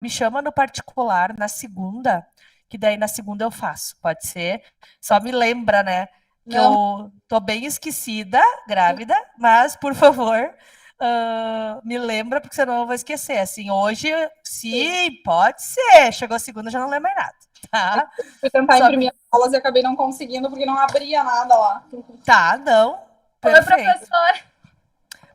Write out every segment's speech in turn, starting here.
me chama no particular na segunda, que daí na segunda eu faço, pode ser? Só me lembra, né? Que Não, eu tô bem esquecida, grávida, mas por favor, me lembra, porque senão eu vou esquecer. Assim, hoje, sim. sim, pode ser. Chegou a segunda, já não lembro mais nada, Eu tá? fui tentar Só imprimir as aulas e acabei não conseguindo porque não abria nada lá. tá, não. Oi, Perfeito. professor.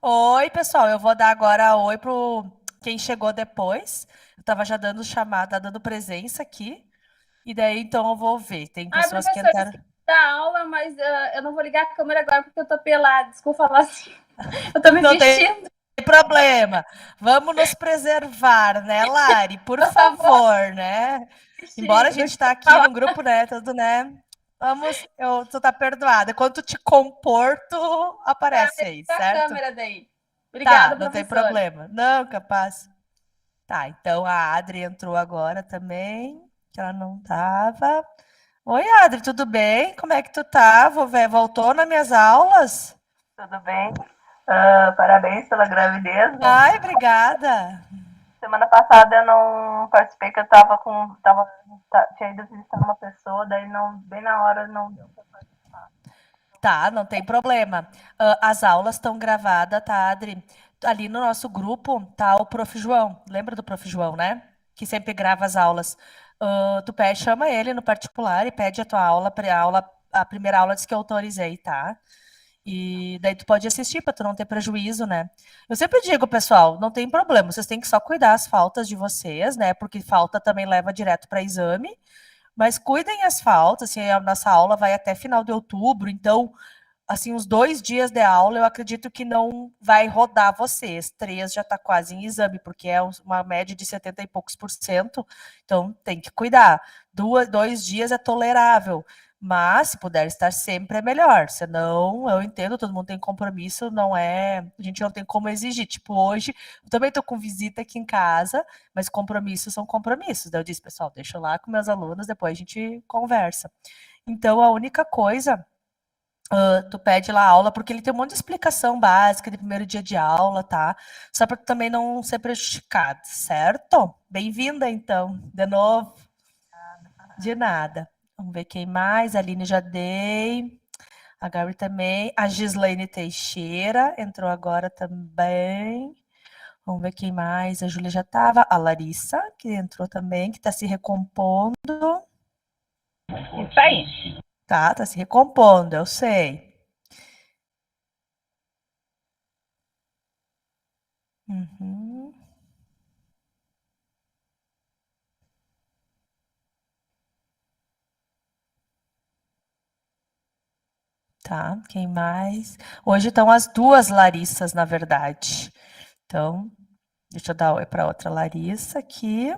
Oi, pessoal. Eu vou dar agora oi pro quem chegou depois. Eu tava já dando chamada, dando presença aqui. E daí, então, eu vou ver. Tem Ai, pessoas que professor, entraram. esqueci da aula, mas eu não vou ligar a câmera agora porque eu tô pelada. Desculpa falar assim. Eu tô me Não tem vestindo, problema. Vamos nos preservar, né, Lari? Por por favor, favor, né? Embora a vestido. gente tá aqui no grupo, né? Tudo, né? Vamos, tu tá perdoada. Quando tu te compor, tu aparece aí, A certo? câmera daí. Tá, Obrigada, não tem professor. problema. Não, capaz. Tá, então a Adri entrou agora também, que ela não tava. Oi, Adri, tudo bem? Como é que tu tá? Voltou nas minhas aulas? Tudo bem? Parabéns pela gravidez, né? Ai, obrigada. Semana passada eu não participei, que eu tava com. Tinha ido visitar uma pessoa, daí não, bem na hora não deu pra participar. Tá, não tem problema. As aulas estão gravadas, tá, Adri? Ali no nosso grupo tá o Prof. João. Lembra do Prof. João, né? Que sempre grava as aulas. Tu pede, chama ele no particular e pede a tua aula, a primeira aula diz que eu autorizei, tá? E daí tu pode assistir para tu não ter prejuízo, né? Eu sempre digo, pessoal, não tem problema, vocês têm que só cuidar as faltas de vocês, né? Porque falta também leva direto para exame. Mas cuidem as faltas, assim, a nossa aula vai até final de outubro, então, assim, uns 2 dias de aula, eu acredito que não vai rodar vocês. 3 já está quase em exame, porque é uma média de 70 e poucos por cento, então tem que cuidar. 2 dias é tolerável, mas se puder estar sempre é melhor. Senão, eu entendo, todo mundo tem compromisso, não é. A gente não tem como exigir. Tipo, hoje, eu também estou com visita aqui em casa, mas compromissos são compromissos. Daí eu disse, pessoal, deixa eu lá com meus alunos, depois a gente conversa. Então, a única coisa, tu pede lá a aula, porque ele tem um monte de explicação básica de primeiro dia de aula, tá? Só para tu também não ser prejudicado, certo? Bem-vinda, então, de novo. De nada. Vamos ver quem mais. A Aline já dei. A Gabi também. A Gislaine Teixeira entrou agora também. Vamos ver quem mais. A Júlia já estava. A Larissa, que entrou também, que está se recompondo. Isso aí. Tá se recompondo, eu sei. Uhum. Tá, quem mais? Hoje estão as duas Larissas, na verdade. Então, deixa eu dar oi para outra Larissa aqui.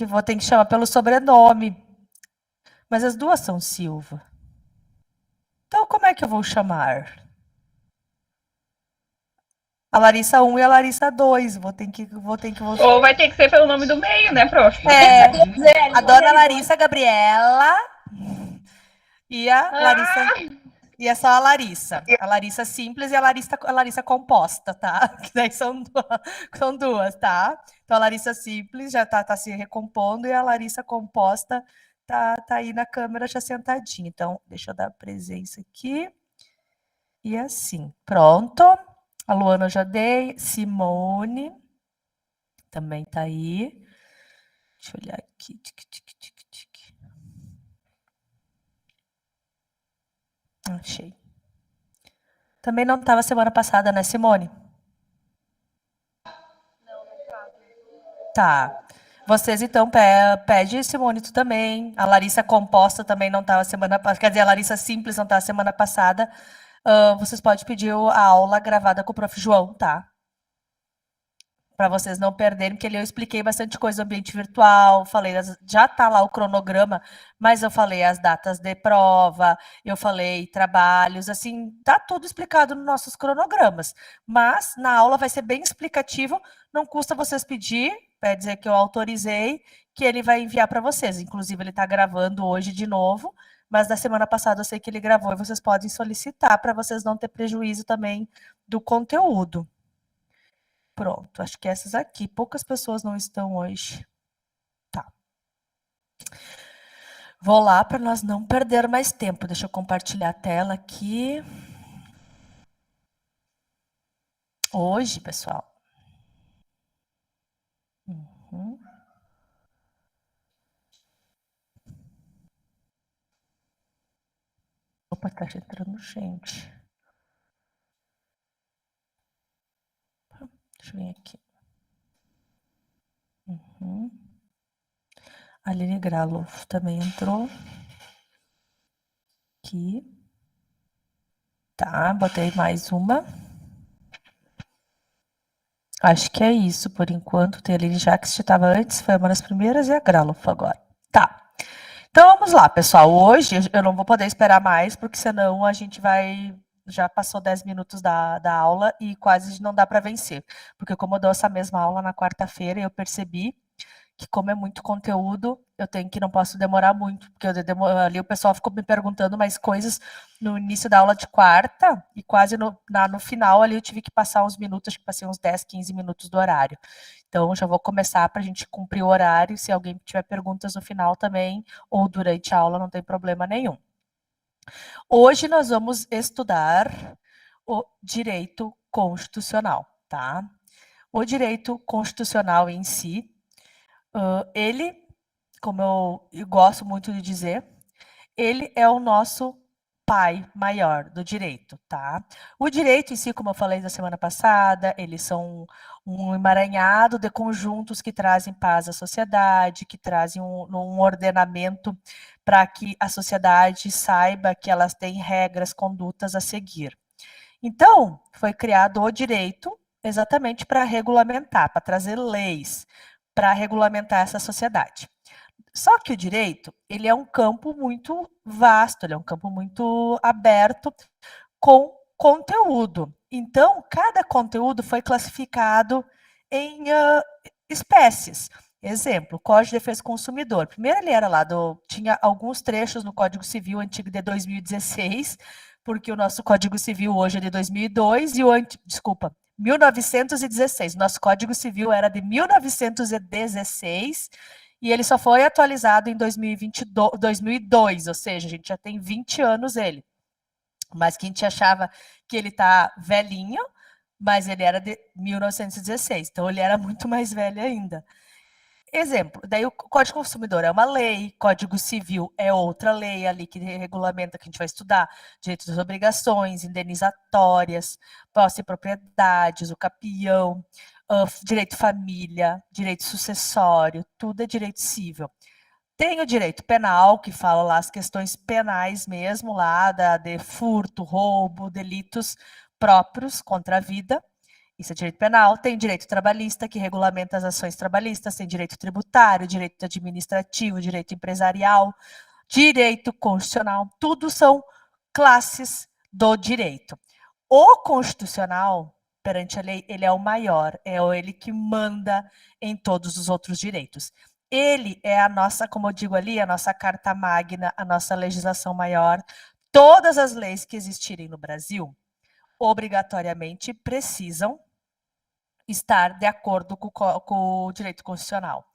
Vou ter que chamar pelo sobrenome. Mas as duas são Silva. Então, como é que eu vou chamar? A Larissa 1 e a Larissa 2. Ou vai ter que ser pelo nome do meio, né, prof? É, a dona Gisele, Larissa Gabriela e a Larissa. Ah, E é só a Larissa. A Larissa simples e a Larissa composta, tá? Que daí são duas, tá? Então a Larissa simples já tá se recompondo e a Larissa composta tá aí na câmera já sentadinha. Então, deixa eu dar presença aqui. E assim, pronto. A Luana eu já dei. Simone também tá aí. Deixa eu olhar aqui. Achei. Também não estava semana passada, né, Simone? Tá. Vocês então pede, Simone, tu também. A Larissa composta também não estava semana passada. Quer dizer, a Larissa simples não estava semana passada. Vocês podem pedir a aula gravada com o Prof. João, tá? Para vocês não perderem, porque ali eu expliquei bastante coisa no ambiente virtual, falei, já tá lá o cronograma, mas eu falei as datas de prova, eu falei trabalhos, assim, tá tudo explicado nos nossos cronogramas. Mas na aula vai ser bem explicativo, não custa vocês pedir, para dizer que eu autorizei, que ele vai enviar para vocês. Inclusive, ele está gravando hoje de novo, mas da semana passada eu sei que ele gravou e vocês podem solicitar para vocês não ter prejuízo também do conteúdo. Pronto, acho que essas aqui. Poucas pessoas não estão hoje. Tá. Vou lá para nós não perder mais tempo. Deixa eu compartilhar a tela aqui. Hoje, pessoal. Uhum. Opa, tá entrando gente. Deixa eu vir aqui. Uhum. A Aline Graloff também entrou. Aqui. Tá, botei mais uma. Acho que é isso por enquanto. Tem a Aline Jacques, que estava antes, foi uma das primeiras, e a Graloff agora. Tá. Então vamos lá, pessoal. Hoje eu não vou poder esperar mais, porque senão a gente vai. Já passou 10 minutos da aula e quase não dá para vencer. Porque como eu dou essa mesma aula na quarta-feira, eu percebi que como é muito conteúdo, eu tenho que não posso demorar muito, porque ali o pessoal ficou me perguntando mais coisas no início da aula de quarta, e quase no final ali eu tive que passar uns minutos, acho que passei uns 10, 15 minutos do horário. Então, já vou começar para a gente cumprir o horário, se alguém tiver perguntas no final também, ou durante a aula, não tem problema nenhum. Hoje nós vamos estudar o direito constitucional, tá? O direito constitucional em si, ele, como eu gosto muito de dizer, ele é o nosso pai maior do direito, tá? O direito em si, como eu falei da semana passada, eles são um emaranhado de conjuntos que trazem paz à sociedade, que trazem um ordenamento para que a sociedade saiba que elas têm regras, condutas a seguir. Então, foi criado o direito exatamente para regulamentar, para trazer leis, para regulamentar essa sociedade. Só que o direito, ele é um campo muito vasto, ele é um campo muito aberto com conteúdo. Então, cada conteúdo foi classificado em espécies. Exemplo, Código de Defesa do Consumidor. Primeiro ele era lá, tinha alguns trechos no Código Civil antigo de 2016, porque o nosso Código Civil hoje é de 2002 e 1916. Nosso Código Civil era de 1916 e ele só foi atualizado em 2002, ou seja, a gente já tem 20 anos ele. Mas que a gente achava que ele tá velhinho, mas ele era de 1916, então ele era muito mais velho ainda. Exemplo, daí o Código Consumidor é uma lei, Código Civil é outra lei ali que regulamenta, que a gente vai estudar, direitos das obrigações, indenizatórias, posse e propriedades, o capião, direito família, direito sucessório, tudo é direito civil. Tem o direito penal, que fala lá as questões penais mesmo, lá de furto, roubo, delitos próprios contra a vida. Isso é direito penal. Tem direito trabalhista, que regulamenta as ações trabalhistas. Tem direito tributário, direito administrativo, direito empresarial, direito constitucional. Tudo são classes do direito. O constitucional, perante a lei, ele é o maior. É ele que manda em todos os outros direitos. Ele é a nossa, como eu digo ali, a nossa carta magna, a nossa legislação maior. Todas as leis que existirem no Brasil, obrigatoriamente precisam estar de acordo com o direito constitucional.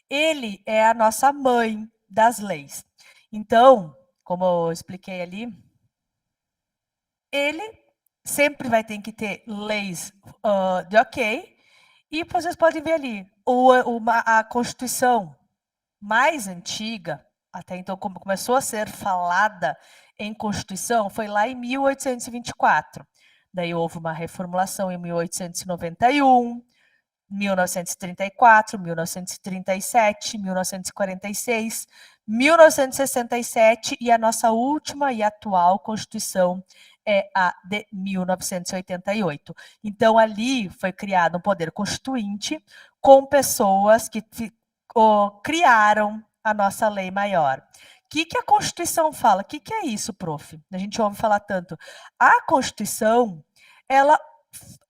Ele é a nossa mãe das leis. Então, como eu expliquei ali, ele sempre vai ter que ter leis de ok, e vocês podem ver ali, a Constituição mais antiga, até então como começou a ser falada em Constituição, foi lá em 1824. Daí houve uma reformulação em 1891, 1934, 1937, 1946, 1967 e a nossa última e atual Constituição é a de 1988. Então, ali foi criado um poder constituinte com pessoas que criaram a nossa lei maior. O que a Constituição fala? O que é isso, prof? A gente ouve falar tanto. A Constituição, ela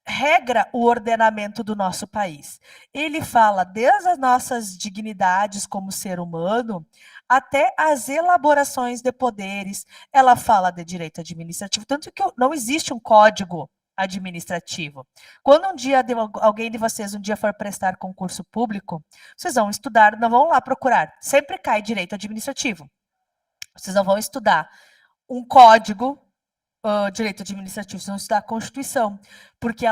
regra o ordenamento do nosso país. Ele fala desde as nossas dignidades como ser humano até as elaborações de poderes. Ela fala de direito administrativo, tanto que não existe um código administrativo. Quando alguém de vocês um dia for prestar concurso público, vocês vão estudar, não vão lá procurar. Sempre cai direito administrativo. Vocês não vão estudar um código, direito administrativo, vocês vão estudar a Constituição, porque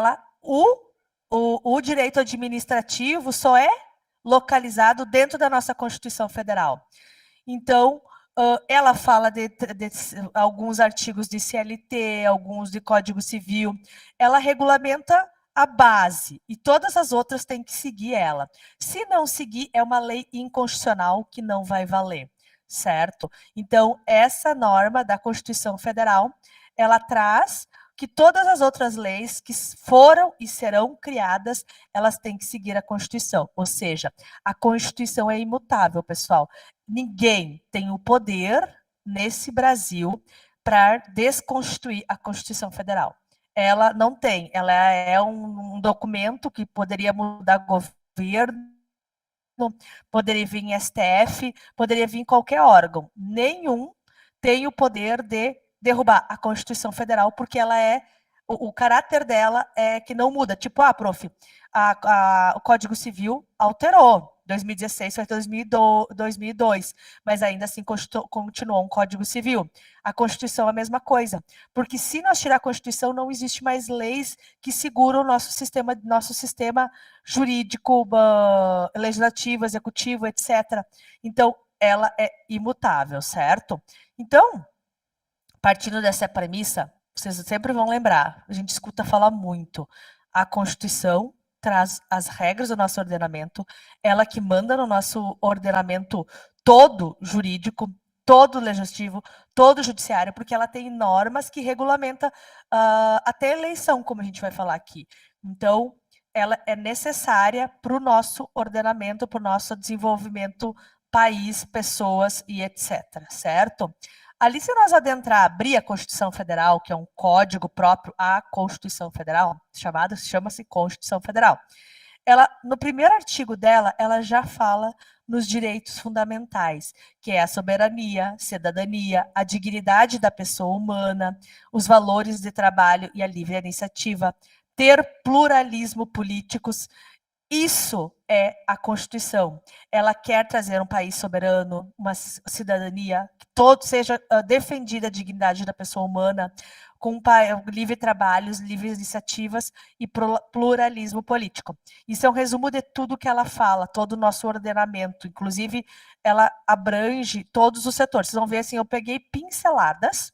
o direito administrativo só é localizado dentro da nossa Constituição Federal. Então, ela fala de alguns artigos de CLT, alguns de Código Civil, ela regulamenta a base e todas as outras têm que seguir ela. Se não seguir, é uma lei inconstitucional que não vai valer, certo? Então, essa norma da Constituição Federal, ela traz que todas as outras leis que foram e serão criadas, elas têm que seguir a Constituição. Ou seja, a Constituição é imutável, pessoal. Ninguém tem o poder nesse Brasil para desconstituir a Constituição Federal. Ela não tem, ela é um documento que poderia mudar governo, poderia vir em STF, poderia vir em qualquer órgão. Nenhum tem o poder de derrubar a Constituição Federal, porque ela o caráter dela é que não muda. Tipo, prof, o Código Civil alterou. 2016 foi 2002, mas ainda assim continuou um Código Civil. A Constituição é a mesma coisa, porque se nós tirar a Constituição, não existe mais leis que seguram o nosso sistema jurídico, legislativo, executivo, etc. Então, ela é imutável, certo? Então, partindo dessa premissa, vocês sempre vão lembrar, a gente escuta falar muito, a Constituição traz as regras do nosso ordenamento, ela que manda no nosso ordenamento todo jurídico, todo legislativo, todo judiciário, porque ela tem normas que regulamenta até eleição, como a gente vai falar aqui. Então, ela é necessária para o nosso ordenamento, para o nosso desenvolvimento, país, pessoas e etc, certo? Ali, se nós abrir a Constituição Federal, que é um código próprio à Constituição Federal, chama-se Constituição Federal. Ela, no primeiro artigo dela, ela já fala nos direitos fundamentais, que é a soberania, cidadania, a dignidade da pessoa humana, os valores de trabalho e a livre iniciativa, ter pluralismo políticos. Isso é a Constituição. Ela quer trazer um país soberano, uma cidadania, que seja defendida a dignidade da pessoa humana, com livre trabalhos, livres iniciativas e pluralismo político. Isso é um resumo de tudo que ela fala, todo o nosso ordenamento. Inclusive, ela abrange todos os setores. Vocês vão ver assim, eu peguei pinceladas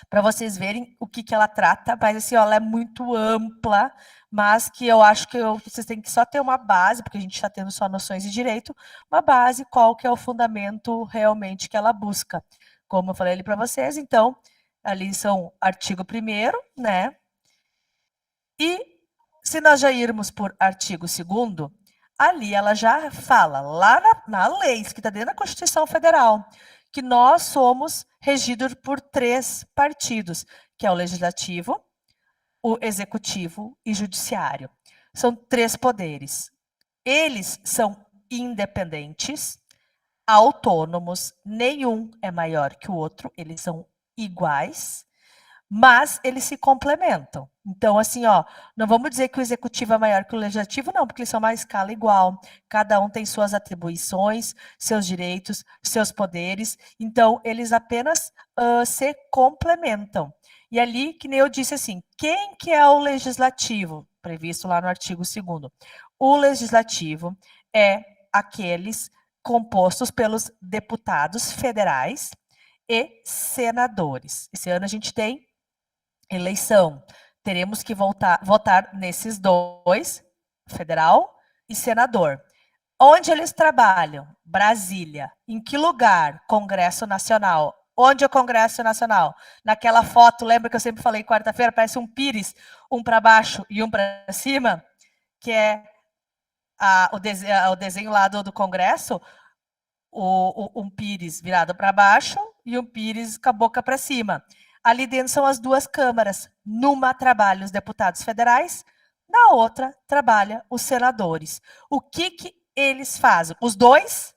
para vocês verem o que ela trata, mas assim, ela é muito ampla, mas que eu acho que vocês têm que só ter uma base, porque a gente está tendo só noções de direito, uma base, qual que é o fundamento realmente que ela busca. Como eu falei ali para vocês, então, ali são artigo 1º, né? E se nós já irmos por artigo 2º, ali ela já fala, lá na lei, que está dentro da Constituição Federal, que nós somos regidos por 3 partidos, que é o Legislativo, o Executivo e Judiciário. São 3 poderes. Eles são independentes, autônomos, nenhum é maior que o outro, eles são iguais, mas eles se complementam. Então, assim, não vamos dizer que o Executivo é maior que o Legislativo, não, porque eles são uma escala igual. Cada um tem suas atribuições, seus direitos, seus poderes. Então, eles apenas se complementam. E ali, que nem eu disse assim, quem que é o Legislativo? Previsto lá no artigo 2º. O Legislativo é aqueles compostos pelos deputados federais e senadores. Esse ano a gente tem eleição. Teremos que votar nesses 2, federal e senador. Onde eles trabalham? Brasília. Em que lugar? Congresso Nacional. Onde é o Congresso Nacional? Naquela foto, lembra que eu sempre falei quarta-feira, parece um pires, um para baixo e um para cima, que é o desenho lá do Congresso, um pires virado para baixo e um pires com a boca para cima. Ali dentro são as 2 câmaras. Numa trabalham os deputados federais, na outra trabalha os senadores. O que eles fazem? Os 2,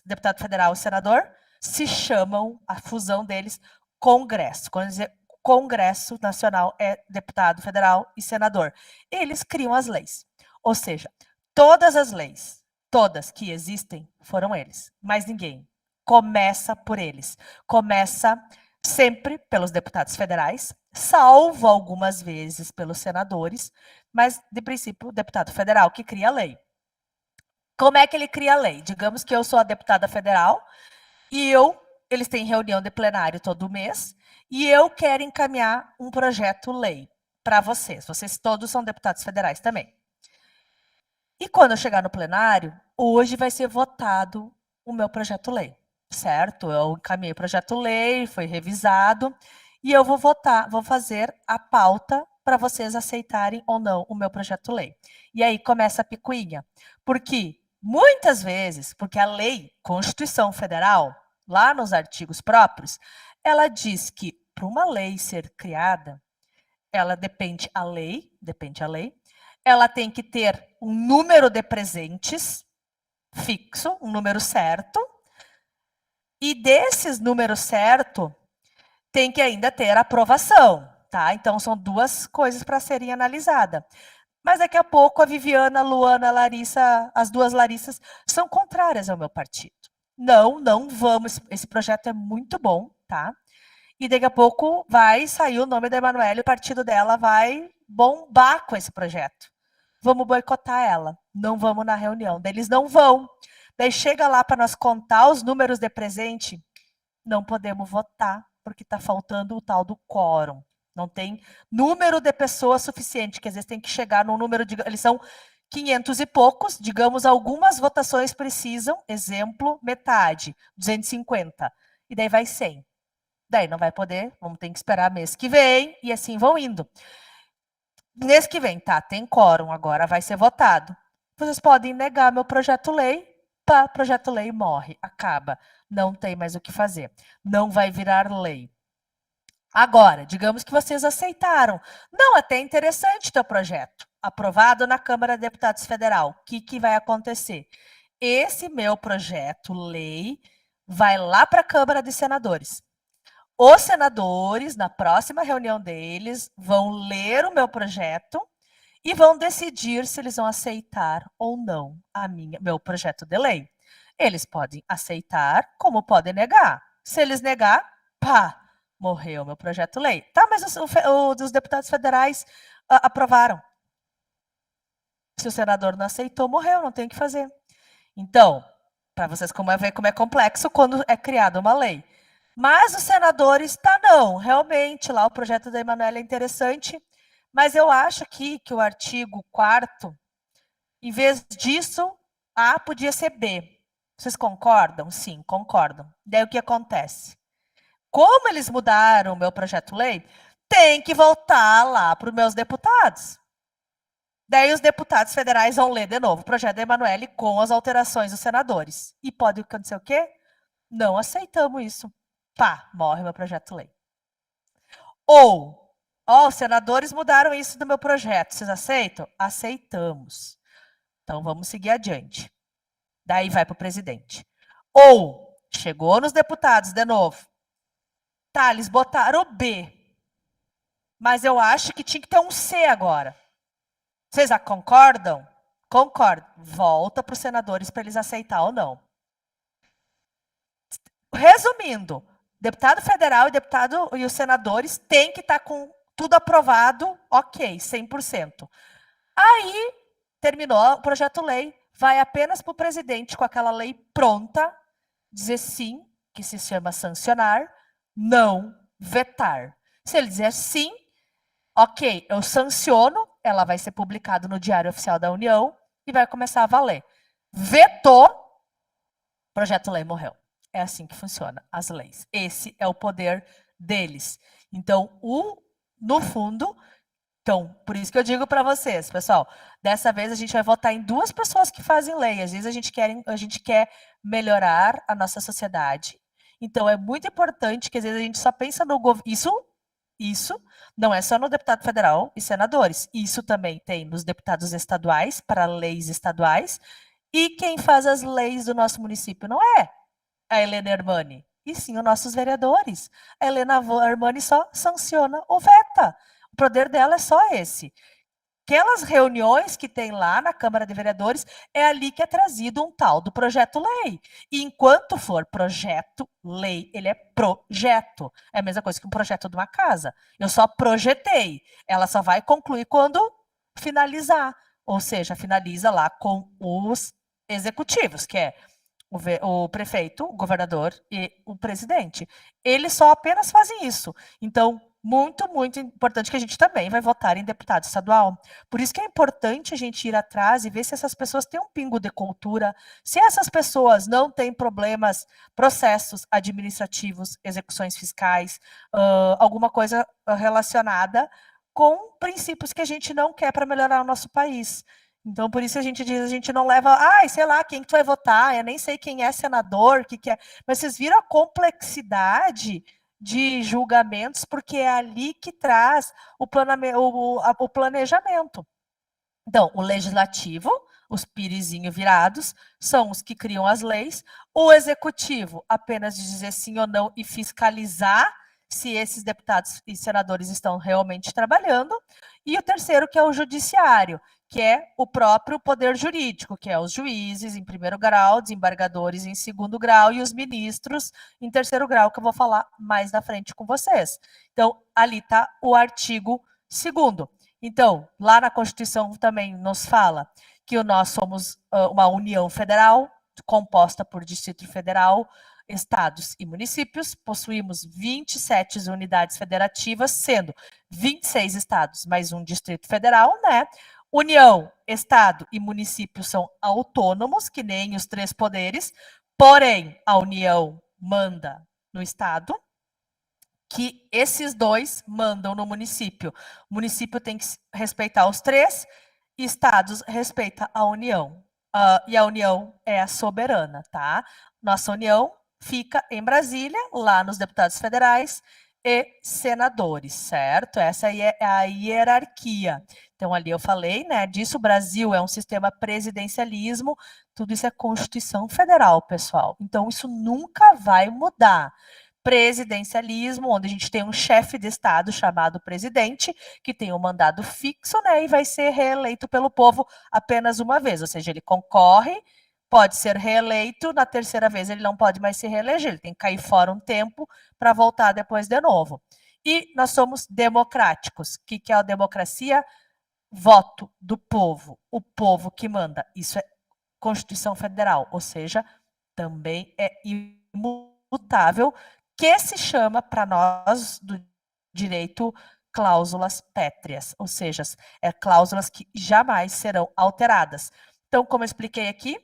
deputado federal e senador, se chamam, a fusão deles, Congresso. Quando dizer Congresso Nacional é deputado federal e senador. Eles criam as leis. Ou seja, todas as leis, todas que existem, foram eles. Mais ninguém. Começa por eles. Começa sempre pelos deputados federais, salvo algumas vezes pelos senadores, mas, de princípio, o deputado federal que cria a lei. Como é que ele cria a lei? Digamos que eu sou a deputada federal e eles têm reunião de plenário todo mês e eu quero encaminhar um projeto-lei para vocês. Vocês todos são deputados federais também. E quando eu chegar no plenário, hoje vai ser votado o meu projeto-lei, certo? Eu encaminhei o projeto-lei, foi revisado e eu vou votar, vou fazer a pauta para vocês aceitarem ou não o meu projeto-lei. E aí começa a picuinha, porque muitas vezes, porque a lei, Constituição Federal, lá nos artigos próprios, ela diz que para uma lei ser criada, ela depende a lei, ela tem que ter um número de presentes fixo, um número certo, e desses números certo, tem que ainda ter aprovação, tá? Então, são duas coisas para serem analisadas. Mas daqui a pouco a Viviana, a Luana, a Larissa, as duas Larissas, são contrárias ao meu partido. Não vamos, esse projeto é muito bom, tá? E daqui a pouco vai sair o nome da Emanuele e o partido dela vai bombar com esse projeto. Vamos boicotar ela, não vamos na reunião. Daí eles não vão. Daí chega lá para nós contar os números de presente, não podemos votar, porque está faltando o tal do quórum. Não tem número de pessoas suficiente, que às vezes tem que chegar num número de... Eles são 500 e poucos, digamos, algumas votações precisam, exemplo, metade, 250. E daí vai 100. Daí não vai poder, vamos ter que esperar mês que vem, e assim vão indo. Mês que vem, tá, tem quórum, agora vai ser votado. Vocês podem negar meu projeto-lei, pá, projeto-lei morre, acaba. Não tem mais o que fazer. Não vai virar lei. Agora, digamos que vocês aceitaram. Não, até interessante o teu projeto. Aprovado na Câmara de Deputados Federal. O que vai acontecer? Esse meu projeto-lei vai lá para a Câmara de Senadores. Os senadores, na próxima reunião deles, vão ler o meu projeto e vão decidir se eles vão aceitar ou não meu projeto de lei. Eles podem aceitar, como podem negar. Se eles negar, pá, morreu meu projeto-lei. Tá, mas os deputados federais aprovaram. Se o senador não aceitou, morreu, não tem o que fazer. Então, para vocês ver como é complexo quando é criada uma lei. Mas os senadores, não, realmente, lá o projeto da Emanuele é interessante, mas eu acho aqui que o artigo 4º, em vez disso, A podia ser B. Vocês concordam? Sim, concordam. Daí o que acontece? Como eles mudaram o meu projeto-lei, tem que voltar lá para os meus deputados. Daí os deputados federais vão ler de novo o projeto da Emanuele com as alterações dos senadores. E pode acontecer o quê? Não aceitamos isso. Pá, morre meu projeto-lei. Ou, os senadores mudaram isso do meu projeto. Vocês aceitam? Aceitamos. Então, vamos seguir adiante. Daí vai para o presidente. Ou, chegou nos deputados de novo. Tá, eles botaram o B. Mas eu acho que tinha que ter um C agora. Vocês concordam? Concordam. Volta para os senadores para eles aceitar ou não. Resumindo, deputado federal e os senadores têm que estar com tudo aprovado, ok, 100%. Aí, terminou o projeto-lei, vai apenas para o presidente com aquela lei pronta, dizer sim, que se chama sancionar, não vetar. Se ele dizer sim, ok, eu sanciono, ela vai ser publicada no Diário Oficial da União e vai começar a valer. Vetou, projeto-lei morreu. É assim que funciona as leis. Esse é o poder deles. Então, no fundo, por isso que eu digo para vocês, pessoal, dessa vez a gente vai votar em 2 pessoas que fazem lei. Às vezes a gente quer melhorar a nossa sociedade. Então, é muito importante que às vezes a gente só pensa no governo. Isso não é só no deputado federal e senadores. Isso também tem nos deputados estaduais, para leis estaduais. E quem faz as leis do nosso município não é a Helena Hermani, e sim os nossos vereadores. A Helena Armani só sanciona ou veta. O poder dela é só esse. Aquelas reuniões que tem lá na Câmara de Vereadores, é ali que é trazido um tal do projeto-lei. E enquanto for projeto-lei, ele é projeto. É a mesma coisa que um projeto de uma casa. Eu só projetei. Ela só vai concluir quando finalizar. Ou seja, finaliza lá com os executivos, que é o prefeito, o governador e o presidente. Eles só apenas fazem isso. Então, muito, muito importante que a gente também vai votar em deputado estadual. Por isso que é importante a gente ir atrás e ver se essas pessoas têm um pingo de cultura, se essas pessoas não têm problemas, processos administrativos, execuções fiscais, alguma coisa relacionada com princípios que a gente não quer para melhorar o nosso país. Então, por isso a gente diz, a gente não leva, sei lá, quem que tu vai votar, eu nem sei quem é senador, o que é. Mas vocês viram a complexidade de julgamentos, porque é ali que traz o planejamento. Então, o legislativo, os pirizinhos virados, são os que criam as leis, o executivo apenas de dizer sim ou não e fiscalizar se esses deputados e senadores estão realmente trabalhando, e o terceiro, que é o judiciário, que é o próprio poder jurídico, que é os juízes em primeiro grau, desembargadores em segundo grau e os ministros em terceiro grau, que eu vou falar mais na frente com vocês. Então, ali está o artigo 2º. Então, lá na Constituição também nos fala que nós somos uma União Federal, composta por Distrito Federal, estados e municípios, possuímos 27 unidades federativas, sendo 26 estados mais um Distrito Federal, né? União, Estado e município são autônomos, que nem os 3 poderes, porém, a União manda no Estado, que esses 2 mandam no município. O município tem que respeitar os 3, estados respeita a União. E a União é a soberana, tá? Nossa União fica em Brasília, lá nos deputados federais e senadores, certo? Essa aí é a hierarquia. Então, ali eu falei, né, disso, o Brasil é um sistema presidencialismo, tudo isso é Constituição Federal, pessoal. Então, isso nunca vai mudar. Presidencialismo, onde a gente tem um chefe de Estado chamado presidente, que tem um mandado fixo, né, e vai ser reeleito pelo povo apenas uma vez, ou seja, ele concorre, pode ser reeleito, na terceira vez ele não pode mais se reeleger, ele tem que cair fora um tempo para voltar depois de novo. E nós somos democráticos. O que é a democracia? Voto do povo, o povo que manda. Isso é Constituição Federal, ou seja, também é imutável, que se chama, para nós, do direito, cláusulas pétreas, ou seja, cláusulas que jamais serão alteradas. Então, como eu expliquei aqui,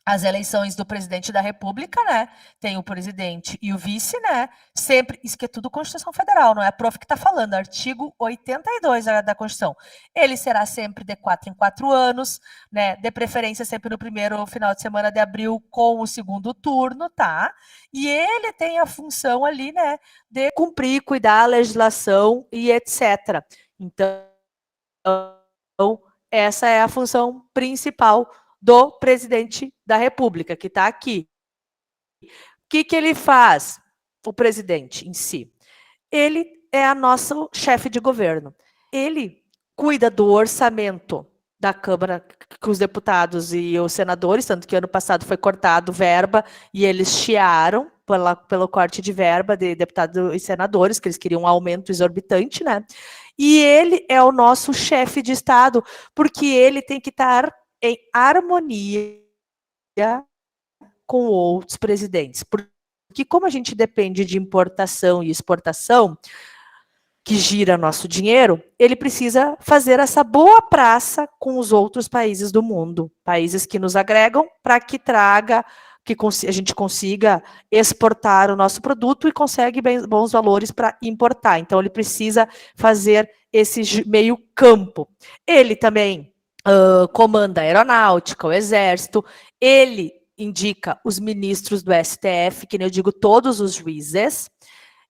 as eleições do presidente da República, né? Tem o presidente e o vice, né? Sempre, isso que é tudo Constituição Federal, não é a prof que está falando, artigo 82 da Constituição. Ele será sempre de 4 em 4 anos, né? De preferência sempre no primeiro final de semana de abril com o segundo turno, tá? E ele tem a função ali, né? De cumprir, cuidar a legislação e etc. Então, essa é a função principal do presidente da República, que está aqui. O que ele faz, o presidente em si? Ele é a nossa chefe de governo. Ele cuida do orçamento da Câmara, com os deputados e os senadores, tanto que ano passado foi cortado verba e eles chiaram pelo corte de verba de deputados e senadores, que eles queriam um aumento exorbitante, né? E ele é o nosso chefe de Estado, porque ele tem que estar em harmonia com outros presidentes. Porque como a gente depende de importação e exportação, que gira nosso dinheiro, ele precisa fazer essa boa praça com os outros países do mundo, países que nos agregam, para que a gente consiga exportar o nosso produto e consegue bons valores para importar. Então, ele precisa fazer esse meio campo. Ele também comanda a aeronáutica, o exército, ele indica os ministros do STF, que nem eu digo, todos os juízes,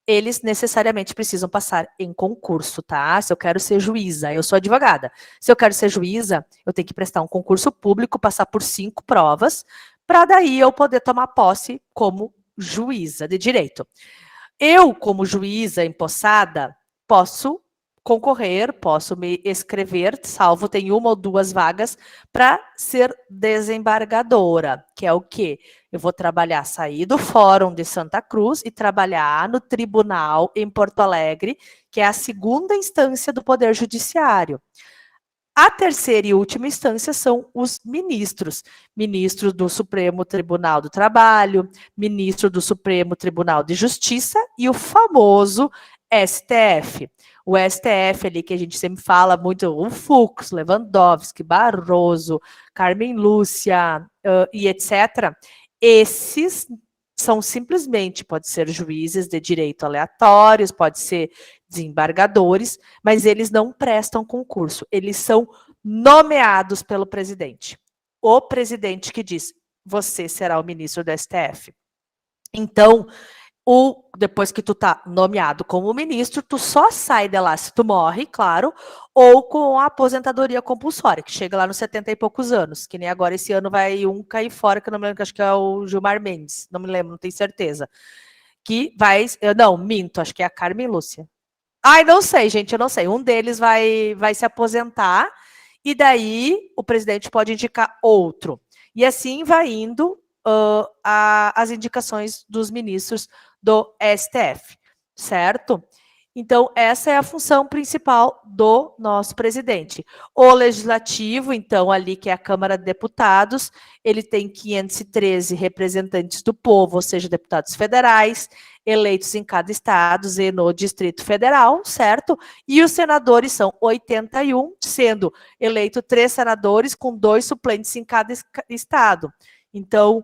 eles necessariamente precisam passar em concurso, tá? Se eu quero ser juíza, eu sou advogada. Se eu quero ser juíza, eu tenho que prestar um concurso público, passar por 5 provas, para daí eu poder tomar posse como juíza de direito. Eu, como juíza empossada, posso concorrer, posso me inscrever, salvo tem 1 ou 2 vagas, para ser desembargadora, que é o quê? Eu vou trabalhar, sair do Fórum de Santa Cruz e trabalhar no tribunal em Porto Alegre, que é a segunda instância do Poder Judiciário. A terceira e última instância são os ministros. Ministro do Supremo Tribunal do Trabalho, ministro do Supremo Tribunal de Justiça e o famoso STF. O STF ali que a gente sempre fala muito, o Fux, Lewandowski, Barroso, Carmen Lúcia e etc. Esses são simplesmente, pode ser juízes de direito aleatórios, pode ser desembargadores, mas eles não prestam concurso, eles são nomeados pelo presidente. O presidente que diz, você será o ministro do STF. Então, depois que tu tá nomeado como ministro, tu só sai de lá se tu morre, claro, ou com a aposentadoria compulsória, que chega lá nos 70 e poucos anos, que nem agora esse ano vai um cair fora, que eu não me lembro, que acho que é o Gilmar Mendes, não me lembro, não tenho certeza. Que vai, não, minto, acho que é a Carmen Lúcia. Ai, não sei, gente, eu não sei. Um deles vai se aposentar, e daí o presidente pode indicar outro. E assim vai indo as indicações dos ministros do STF, certo? Então, essa é a função principal do nosso presidente. O legislativo, então, ali que é a Câmara de Deputados, ele tem 513 representantes do povo, ou seja, deputados federais, eleitos em cada estado e no Distrito Federal, certo? E os senadores são 81, sendo eleito 3 senadores com 2 suplentes em cada estado. Então,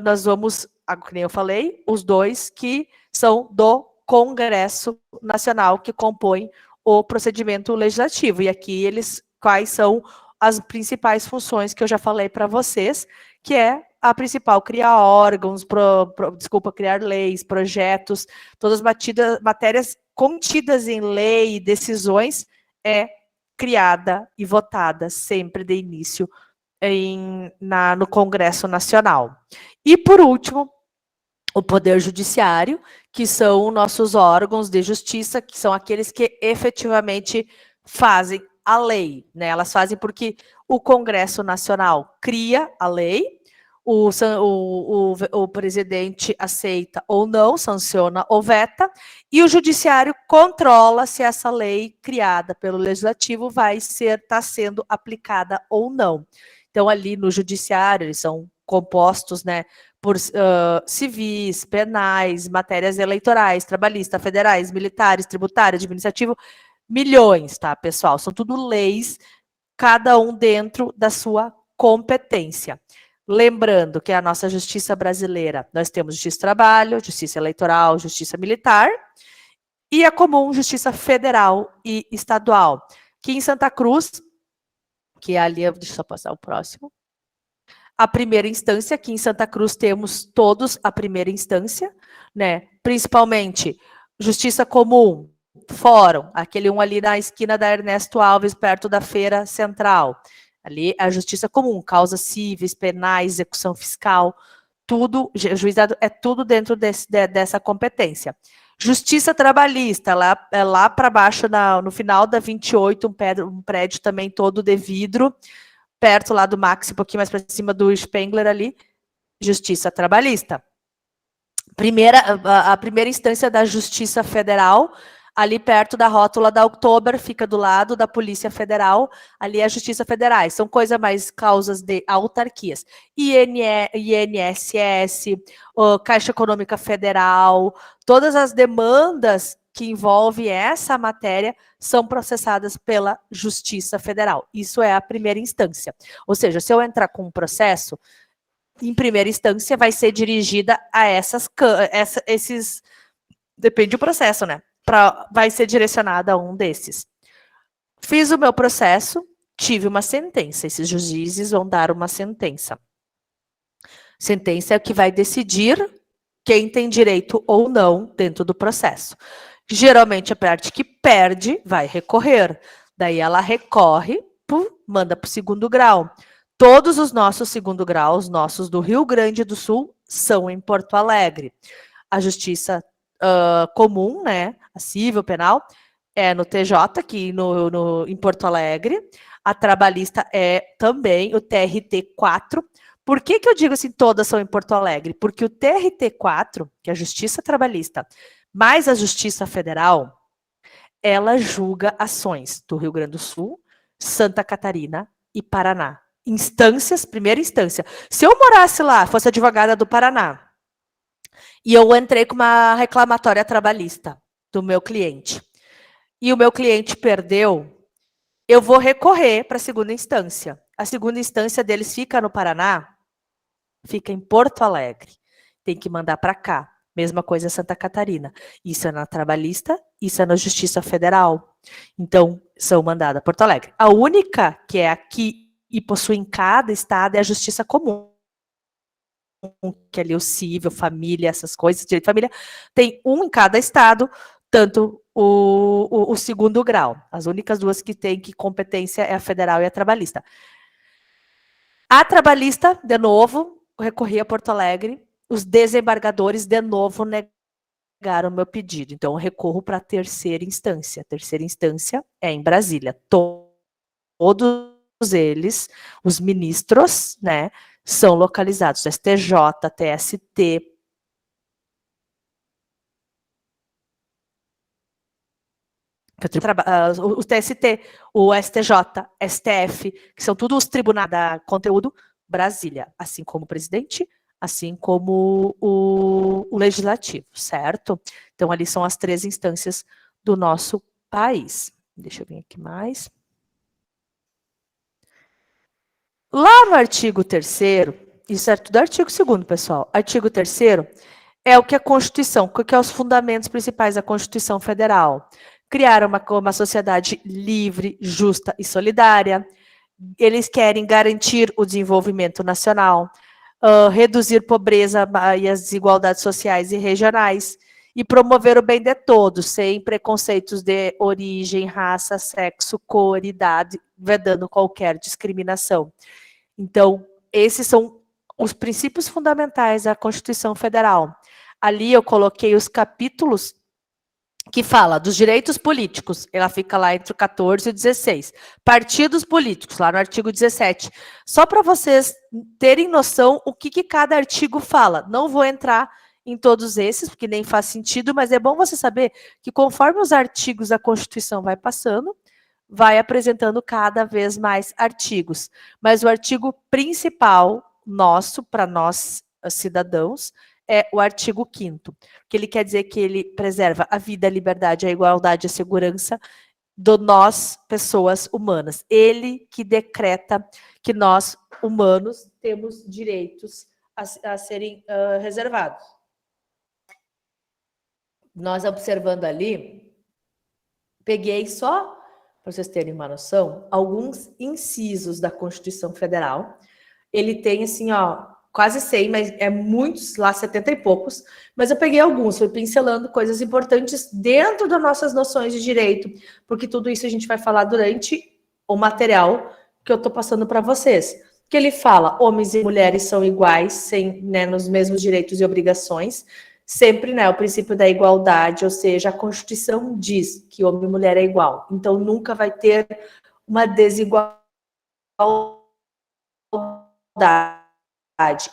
nós vamos, como eu falei, os 2 que são do Congresso Nacional, que compõem o procedimento legislativo. E aqui quais são as principais funções que eu já falei para vocês, que é a principal, criar órgãos, criar leis, projetos, todas as matérias contidas em lei e decisões é criada e votada sempre de início no Congresso Nacional. E, por último, o Poder Judiciário, que são nossos órgãos de justiça, que são aqueles que efetivamente fazem a lei, né? Elas fazem porque o Congresso Nacional cria a lei, o presidente aceita ou não, sanciona ou veta, e o Judiciário controla se essa lei criada pelo Legislativo vai estar sendo aplicada ou não. Então, ali no Judiciário, eles são compostos, né, por civis, penais, matérias eleitorais, trabalhistas, federais, militares, tributário, administrativo, milhões, tá, pessoal? São tudo leis, cada um dentro da sua competência. Lembrando que a nossa justiça brasileira, nós temos justiça do trabalho, justiça eleitoral, justiça militar, e a comum justiça federal e estadual. Que em Santa Cruz, que é ali, deixa eu só passar o próximo. A primeira instância, aqui em Santa Cruz temos todos a primeira instância, né? Principalmente Justiça Comum, Fórum, aquele um ali na esquina da Ernesto Alves, perto da Feira Central. Ali a Justiça Comum, causas cíveis, penais, execução fiscal, tudo, juizado é tudo dentro dessa competência. Justiça Trabalhista, lá para baixo, no final da 28, um prédio também todo de vidro, perto lá do Max, um pouquinho mais para cima do Spengler ali, Justiça Trabalhista. A primeira instância da Justiça Federal, ali perto da rótula da Oktober, fica do lado da Polícia Federal, ali é a Justiça Federal. São coisas mais causas de autarquias. INSS, Caixa Econômica Federal, todas as demandas que envolvem essa matéria são processadas pela Justiça Federal. Isso é a primeira instância. Ou seja, se eu entrar com um processo, em primeira instância vai ser dirigida a esses... Depende do processo, né? Vai ser direcionada a um desses. Fiz o meu processo, tive uma sentença. Esses juízes vão dar uma sentença. Sentença é o que vai decidir quem tem direito ou não dentro do processo. Geralmente a parte que perde vai recorrer. Daí ela recorre, manda para o segundo grau. Todos os nossos segundo grau, os nossos do Rio Grande do Sul, são em Porto Alegre. A justiça comum, né, a civil, penal, é no TJ, aqui em Porto Alegre. A trabalhista é também o TRT4. Por que eu digo assim, todas são em Porto Alegre? Porque o TRT4, que é a Justiça Trabalhista, mais a Justiça Federal, ela julga ações do Rio Grande do Sul, Santa Catarina e Paraná. Instâncias, primeira instância. Se eu morasse lá, fosse advogada do Paraná, e eu entrei com uma reclamatória trabalhista do meu cliente, e o meu cliente perdeu, eu vou recorrer para a segunda instância. A segunda instância deles fica no Paraná, fica em Porto Alegre. Tem que mandar para cá. Mesma coisa em Santa Catarina. Isso é na trabalhista, isso é na Justiça Federal. Então, são mandadas a Porto Alegre. A única que é aqui e possui em cada estado é a Justiça Comum. Que ali o civil, família, essas coisas, direito de família, tem um em cada estado, tanto o segundo grau. As únicas duas que têm que competência é a federal e a trabalhista. A trabalhista, de novo, recorri a Porto Alegre, os desembargadores, de novo, negaram o meu pedido. Então, eu recorro para a terceira instância. A terceira instância é em Brasília. Todos eles, os ministros, né, são localizados. STJ, TST, o TST, o STJ, STF, que são todos os tribunais da conteúdo, Brasília, assim como o presidente, assim como o legislativo, certo? Então, ali são as três instâncias do nosso país. Deixa eu vir aqui mais. Lá no artigo 3º, isso é tudo artigo 2º, pessoal. Artigo 3º é o que a Constituição, o que é os fundamentos principais da Constituição Federal. Criar uma sociedade livre, justa e solidária. Eles querem garantir o desenvolvimento nacional, reduzir pobreza e as desigualdades sociais e regionais, e promover o bem de todos, sem preconceitos de origem, raça, sexo, cor, idade, vedando qualquer discriminação. Então, esses são os princípios fundamentais da Constituição Federal. Ali eu coloquei os capítulos que fala dos direitos políticos, ela fica lá entre o 14 e o 16. Partidos políticos, lá no artigo 17. Só para vocês terem noção o que cada artigo fala. Não vou entrar em todos esses, porque nem faz sentido, mas é bom você saber que conforme os artigos da Constituição vai passando, vai apresentando cada vez mais artigos. Mas o artigo principal nosso, para nós cidadãos, é o artigo 5º, que ele quer dizer que ele preserva a vida, a liberdade, a igualdade, a segurança de nós, pessoas humanas. Ele que decreta que nós, humanos, temos direitos a serem reservados. Nós observando ali, peguei só, para vocês terem uma noção, alguns incisos da Constituição Federal. Ele tem assim, ó, quase 100, mas é muitos, lá 70 e poucos, mas eu peguei alguns, fui pincelando coisas importantes dentro das nossas noções de direito, porque tudo isso a gente vai falar durante o material que eu estou passando para vocês. Que ele fala, homens e mulheres são iguais, sem, né, nos mesmos direitos e obrigações, sempre, né, o princípio da igualdade, ou seja, a Constituição diz que homem e mulher é igual, então nunca vai ter uma desigualdade.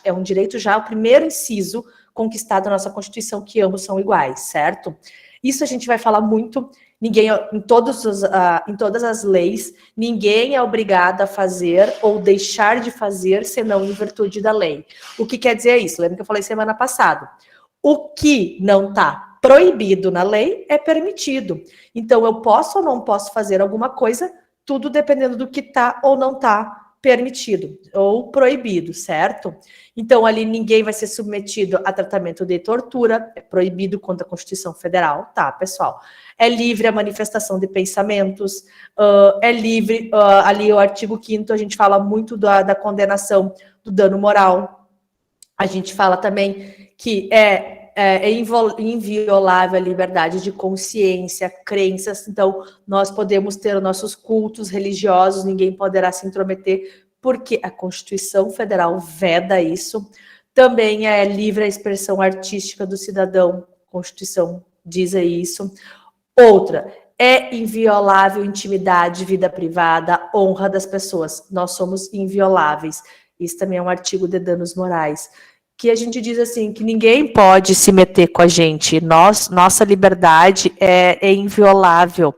É um direito já, o primeiro inciso conquistado na nossa Constituição, que ambos são iguais, certo? Isso a gente vai falar muito, ninguém, em todas as leis, ninguém é obrigado a fazer ou deixar de fazer, senão em virtude da lei. O que quer dizer isso? Lembra que eu falei semana passada? O que não está proibido na lei é permitido. Então, eu posso ou não posso fazer alguma coisa, tudo dependendo do que está ou não está permitido ou proibido, certo? Então, ali ninguém vai ser submetido a tratamento de tortura, é proibido contra a Constituição Federal, tá, pessoal? É livre a manifestação de pensamentos, é livre, ali o artigo 5º, a gente fala muito da condenação do dano moral, a gente fala também que é inviolável a liberdade de consciência, crenças, então nós podemos ter os nossos cultos religiosos, ninguém poderá se intrometer porque a Constituição Federal veda isso. Também é livre a expressão artística do cidadão, a Constituição diz isso. Outra, é inviolável intimidade, vida privada, honra das pessoas. Nós somos invioláveis. Isso também é um artigo de danos morais. Que a gente diz assim, que ninguém pode se meter com a gente. Nossa liberdade é inviolável.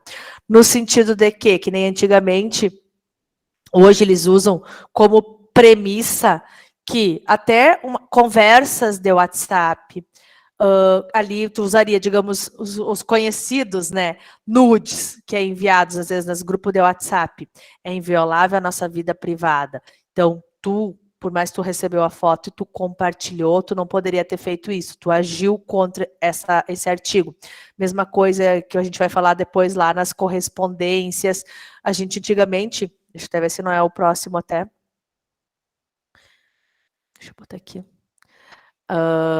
No sentido de que nem antigamente, hoje eles usam como premissa que até conversas de WhatsApp, ali tu usaria, digamos, os conhecidos, né, nudes, que é enviados às vezes nos grupos de WhatsApp, é inviolável a nossa vida privada. Então, por mais que tu recebeu a foto e tu compartilhou, tu não poderia ter feito isso, tu agiu contra esse artigo. Mesma coisa que a gente vai falar depois lá nas correspondências, a gente antigamente, deixa eu até ver se não é o próximo até. Deixa eu botar aqui.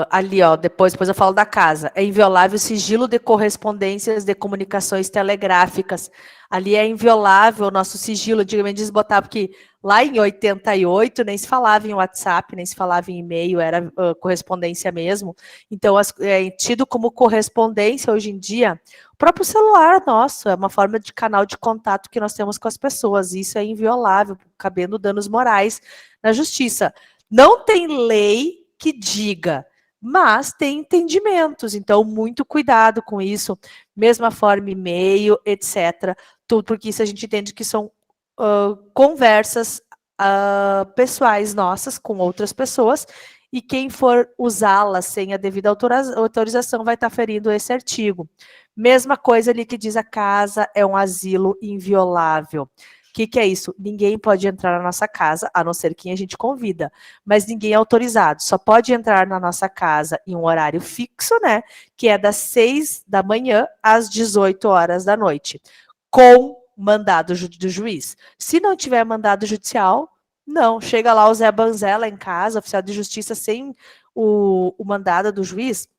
Ali, ó, depois eu falo da casa. É inviolável o sigilo de correspondências de comunicações telegráficas. Ali é inviolável o nosso sigilo. Antigamente eles botavam que lá em 88 nem se falava em WhatsApp, nem se falava em e-mail, era correspondência mesmo. Então, é tido como correspondência hoje em dia. O próprio celular nosso é uma forma de canal de contato que nós temos com as pessoas. Isso é inviolável, cabendo danos morais na justiça. Não tem lei que diga, mas tem entendimentos, então muito cuidado com isso, mesma forma e-mail, etc, tudo, porque isso a gente entende que são conversas pessoais nossas com outras pessoas, e quem for usá-las sem a devida autorização vai estar ferindo esse artigo. Mesma coisa ali que diz a casa é um asilo inviolável. O que é isso? Ninguém pode entrar na nossa casa, a não ser quem a gente convida, mas ninguém é autorizado. Só pode entrar na nossa casa em um horário fixo, né? Que é das 6 da manhã às 18 horas da noite, com mandado do juiz. Se não tiver mandado judicial, não. Chega lá o Zé Banzella em casa, oficial de justiça, sem o mandado do juiz,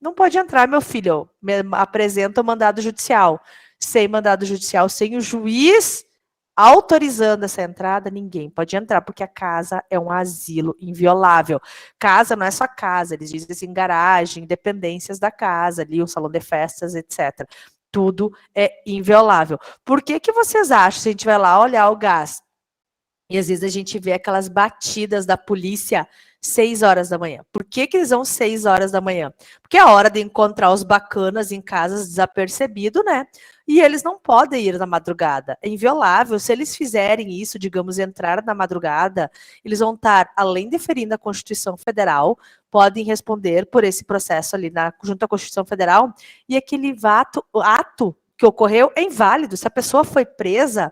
não pode entrar, meu filho. Me apresenta o mandado judicial. Sem mandado judicial, sem o juiz autorizando essa entrada, ninguém pode entrar, porque a casa é um asilo inviolável. Casa não é só casa, eles dizem assim, garagem, dependências da casa, ali, um salão de festas, etc. Tudo é inviolável. Por que vocês acham, se a gente vai lá olhar o gás, e às vezes a gente vê aquelas batidas da polícia 6 horas da manhã. Por que eles vão 6 horas da manhã? Porque é a hora de encontrar os bacanas em casas desapercebido, né? E eles não podem ir na madrugada. É inviolável. Se eles fizerem isso, digamos, entrar na madrugada, eles vão estar, além de ferindo a Constituição Federal, podem responder por esse processo ali junto à Constituição Federal, e aquele ato que ocorreu é inválido. Se a pessoa foi presa,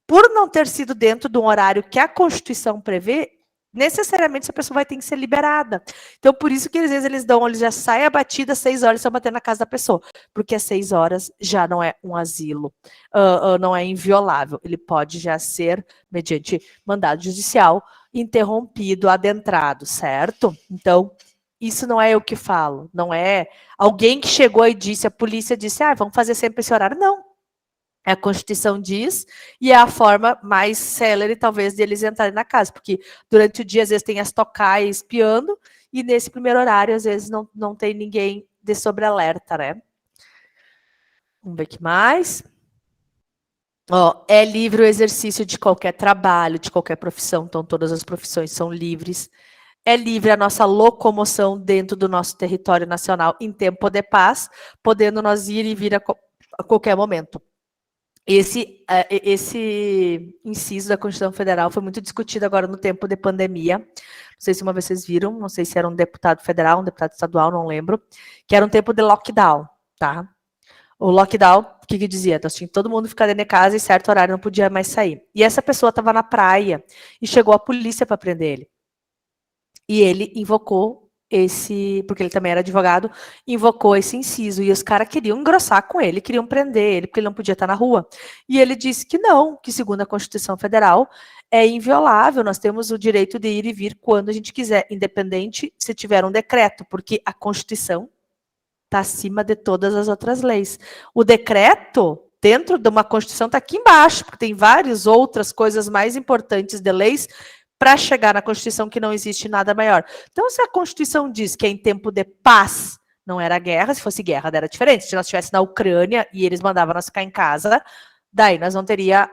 por não ter sido dentro de um horário que a Constituição prevê, necessariamente essa pessoa vai ter que ser liberada. Então, por isso que às vezes eles já saem a batida às 6 horas e estão batendo na casa da pessoa, porque às 6 horas já não é um asilo, não é inviolável. Ele pode já ser, mediante mandado judicial, interrompido, adentrado, certo? Então, isso não é eu que falo, não é alguém que chegou e disse, a polícia disse, vamos fazer sempre esse horário. Não. A Constituição diz, e é a forma mais célere, talvez, de eles entrarem na casa, porque durante o dia, às vezes, tem as tocaias espiando, e nesse primeiro horário, às vezes, não tem ninguém de sobrealerta, né? Vamos ver o que mais. É livre o exercício de qualquer trabalho, de qualquer profissão, então todas as profissões são livres. É livre a nossa locomoção dentro do nosso território nacional em tempo de paz, podendo nós ir e vir a qualquer momento. Esse inciso da Constituição Federal foi muito discutido agora no tempo de pandemia. Não sei se uma vez vocês viram, não sei se era um deputado federal, um deputado estadual, não lembro, que era um tempo de lockdown, tá? O lockdown, o que dizia? Então, tinha todo mundo ficar dentro de casa e certo horário não podia mais sair. E essa pessoa estava na praia e chegou a polícia para prender ele. E ele invocou porque ele também era advogado, invocou esse inciso, e os caras queriam engrossar com ele, queriam prender ele, porque ele não podia estar na rua. E ele disse que não, que segundo a Constituição Federal, é inviolável, nós temos o direito de ir e vir quando a gente quiser, independente se tiver um decreto, porque a Constituição está acima de todas as outras leis. O decreto dentro de uma Constituição, está aqui embaixo, porque tem várias outras coisas mais importantes de leis para chegar na Constituição, que não existe nada maior. Então, se a Constituição diz que é em tempo de paz, não era guerra, se fosse guerra, era diferente. Se nós estivéssemos na Ucrânia e eles mandavam nós ficar em casa, daí nós não teria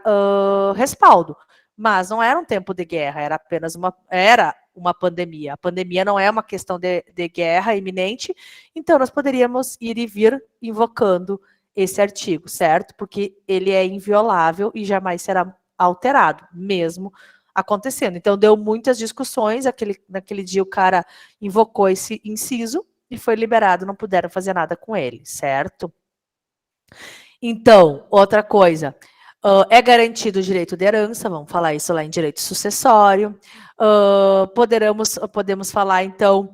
respaldo. Mas não era um tempo de guerra, era apenas uma pandemia. A pandemia não é uma questão de guerra iminente, então nós poderíamos ir e vir invocando esse artigo, certo? Porque ele é inviolável e jamais será alterado, mesmo acontecendo. Então deu muitas discussões, naquele dia o cara invocou esse inciso e foi liberado, não puderam fazer nada com ele, certo? Então, outra coisa, é garantido o direito de herança, vamos falar isso lá em direito sucessório. Podemos falar, então,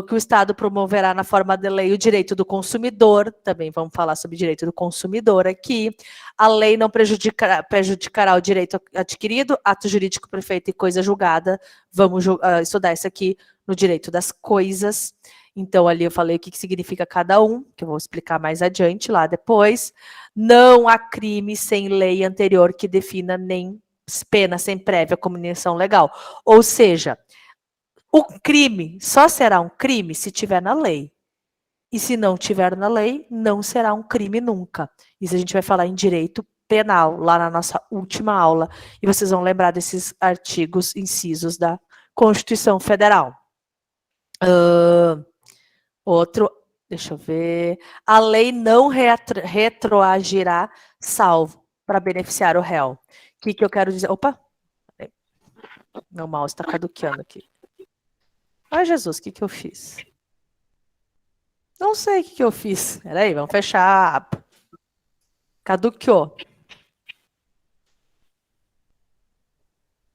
que o Estado promoverá na forma de lei o direito do consumidor, também vamos falar sobre direito do consumidor aqui. A lei não prejudicará o direito adquirido, ato jurídico perfeito e coisa julgada. Vamos estudar isso aqui no direito das coisas. Então, ali eu falei o que significa cada um, que eu vou explicar mais adiante lá depois. Não há crime sem lei anterior que defina nem pena sem prévia comunicação legal. Ou seja, o crime só será um crime se tiver na lei. E se não tiver na lei, não será um crime nunca. Isso a gente vai falar em direito penal, lá na nossa última aula. E vocês vão lembrar desses artigos, incisos da Constituição Federal. Outro, deixa eu ver. A lei não retroagirá salvo para beneficiar o réu. O que eu quero dizer? Opa! Meu mouse está caduqueando aqui. Ai, Jesus, o que eu fiz? Não sei o que eu fiz. Peraí, vamos fechar a aba. Caduqueou.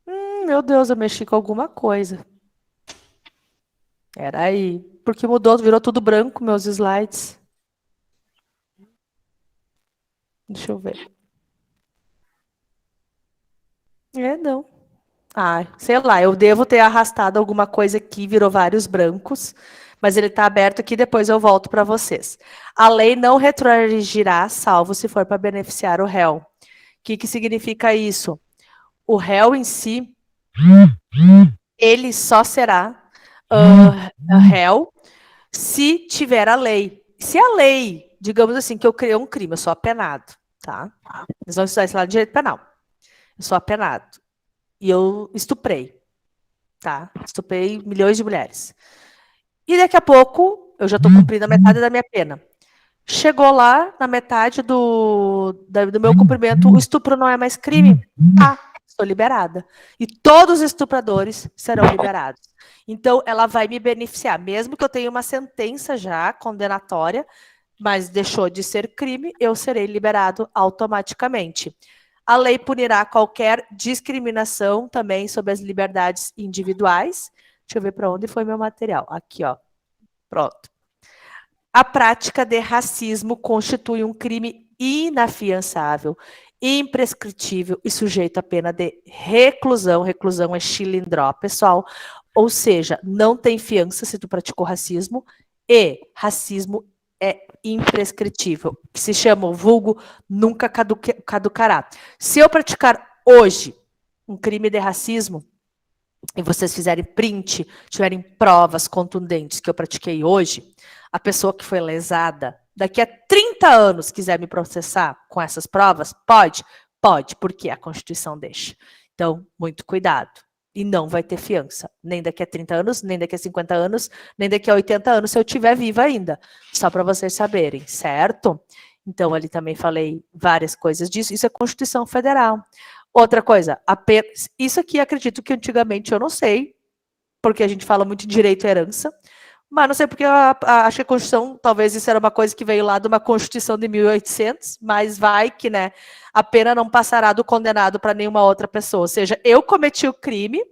Meu Deus, eu mexi com alguma coisa. Peraí. Porque mudou, virou tudo branco, meus slides. Deixa eu ver. Não. Sei lá, eu devo ter arrastado alguma coisa aqui, virou vários brancos, mas ele está aberto aqui, depois eu volto para vocês. A lei não retroagirá, salvo se for para beneficiar o réu. O que significa isso? O réu em si, ele só será réu se tiver a lei. Se a lei, digamos assim, que eu criei um crime, eu sou apenado, tá? Nós vamos estudar isso lá no direito penal. Eu sou apenado. E eu estuprei, tá? Estuprei milhões de mulheres. E daqui a pouco, eu já estou cumprindo a metade da minha pena. Chegou lá, na metade do meu cumprimento, o estupro não é mais crime. Estou liberada. E todos os estupradores serão liberados. Então, ela vai me beneficiar. Mesmo que eu tenha uma sentença já condenatória, mas deixou de ser crime, eu serei liberado automaticamente. A lei punirá qualquer discriminação também sobre as liberdades individuais. Deixa eu ver para onde foi meu material. Aqui, ó. Pronto. A prática de racismo constitui um crime inafiançável, imprescritível e sujeito à pena de reclusão. Reclusão é chilindró, pessoal. Ou seja, não tem fiança se tu praticou racismo, e racismo é imprescritível, que se chama o vulgo, nunca caducará. Se eu praticar hoje um crime de racismo, e vocês fizerem print, tiverem provas contundentes que eu pratiquei hoje, a pessoa que foi lesada, daqui a 30 anos quiser me processar com essas provas, pode? Pode, porque a Constituição deixa. Então, muito cuidado. E não vai ter fiança, nem daqui a 30 anos, nem daqui a 50 anos, nem daqui a 80 anos, se eu estiver viva ainda. Só para vocês saberem, certo? Então, ali também falei várias coisas disso. Isso é Constituição Federal. Outra coisa, isso aqui acredito que antigamente eu não sei, porque a gente fala muito de direito à herança, mas não sei porque acho que a Constituição, talvez isso era uma coisa que veio lá de uma Constituição de 1800, mas vai que, né, a pena não passará do condenado para nenhuma outra pessoa. Ou seja, eu cometi o crime,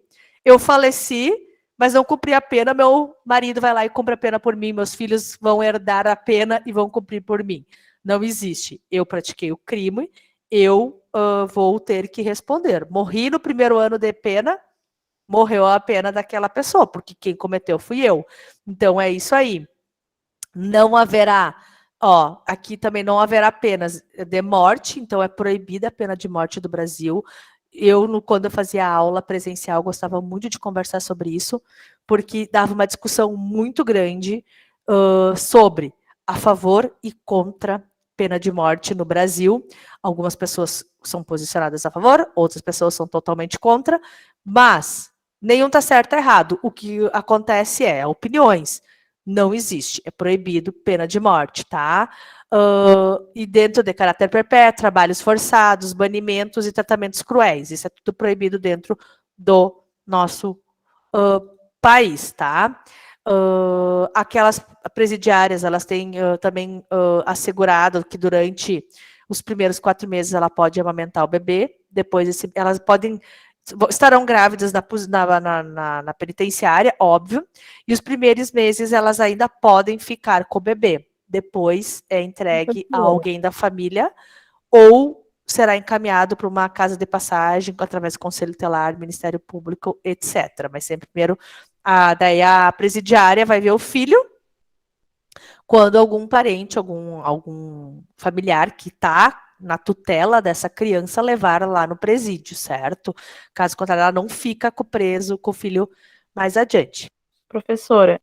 eu faleci, mas não cumpri a pena, meu marido vai lá e cumpre a pena por mim, meus filhos vão herdar a pena e vão cumprir por mim. Não existe. Eu pratiquei o crime, eu vou ter que responder. Morri no primeiro ano de pena, morreu a pena daquela pessoa, porque quem cometeu fui eu. Então, é isso aí. Não haverá Ó, aqui também não haverá penas de morte, então é proibida a pena de morte do Brasil. Quando eu fazia aula presencial, gostava muito de conversar sobre isso, porque dava uma discussão muito grande sobre a favor e contra pena de morte no Brasil. Algumas pessoas são posicionadas a favor, outras pessoas são totalmente contra, mas nenhum está certo ou errado. O que acontece opiniões. Não existe, é proibido pena de morte, tá? E dentro de caráter perpétuo, trabalhos forçados, banimentos e tratamentos cruéis. Isso é tudo proibido dentro do nosso país, tá? Aquelas presidiárias, elas têm também assegurado que durante os primeiros 4 meses ela pode amamentar o bebê, depois elas estarão grávidas na penitenciária, óbvio, e os primeiros meses elas ainda podem ficar com o bebê. Depois é entregue a alguém da família ou será encaminhado para uma casa de passagem através do Conselho Tutelar, Ministério Público, etc. Mas sempre primeiro, daí a presidiária vai ver o filho quando algum parente, algum familiar que está na tutela dessa criança levar lá no presídio, certo? Caso contrário, ela não fica preso com o filho mais adiante. Professora,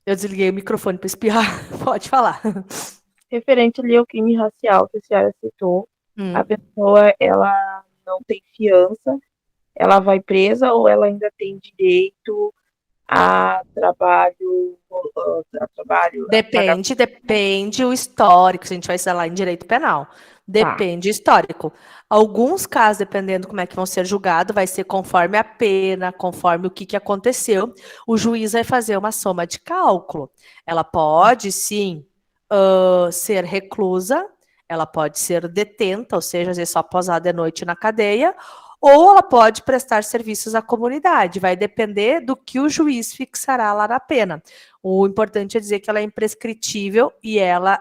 Eu desliguei o microfone para espirrar. Pode falar. referente ali ao crime racial que a senhora citou, a pessoa, ela não tem fiança, ela vai presa ou ela ainda tem direito a trabalho, Depende o histórico, se a gente vai falar em direito penal. Depende histórico. Alguns casos, dependendo como é que vão ser julgados, vai ser conforme a pena, conforme o que aconteceu, o juiz vai fazer uma soma de cálculo. Ela pode, sim, ser reclusa, ela pode ser detenta, ou seja, às vezes só posar de noite na cadeia, ou ela pode prestar serviços à comunidade, vai depender do que o juiz fixará lá na pena. O importante é dizer que ela é imprescritível e ela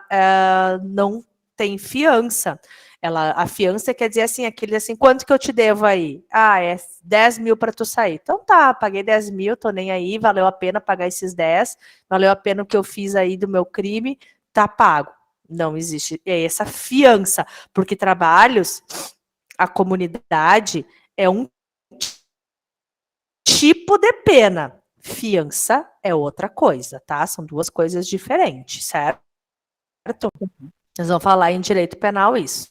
não tem fiança. A fiança quer dizer assim, aquele assim, quanto que eu te devo aí? É 10 mil para tu sair. Então tá, paguei 10 mil, tô nem aí, valeu a pena pagar esses 10, valeu a pena o que eu fiz aí do meu crime, tá pago. Não existe essa fiança, porque trabalhos, a comunidade é um tipo de pena. Fiança é outra coisa, tá? São duas coisas diferentes, certo? Nós vamos falar em direito penal isso.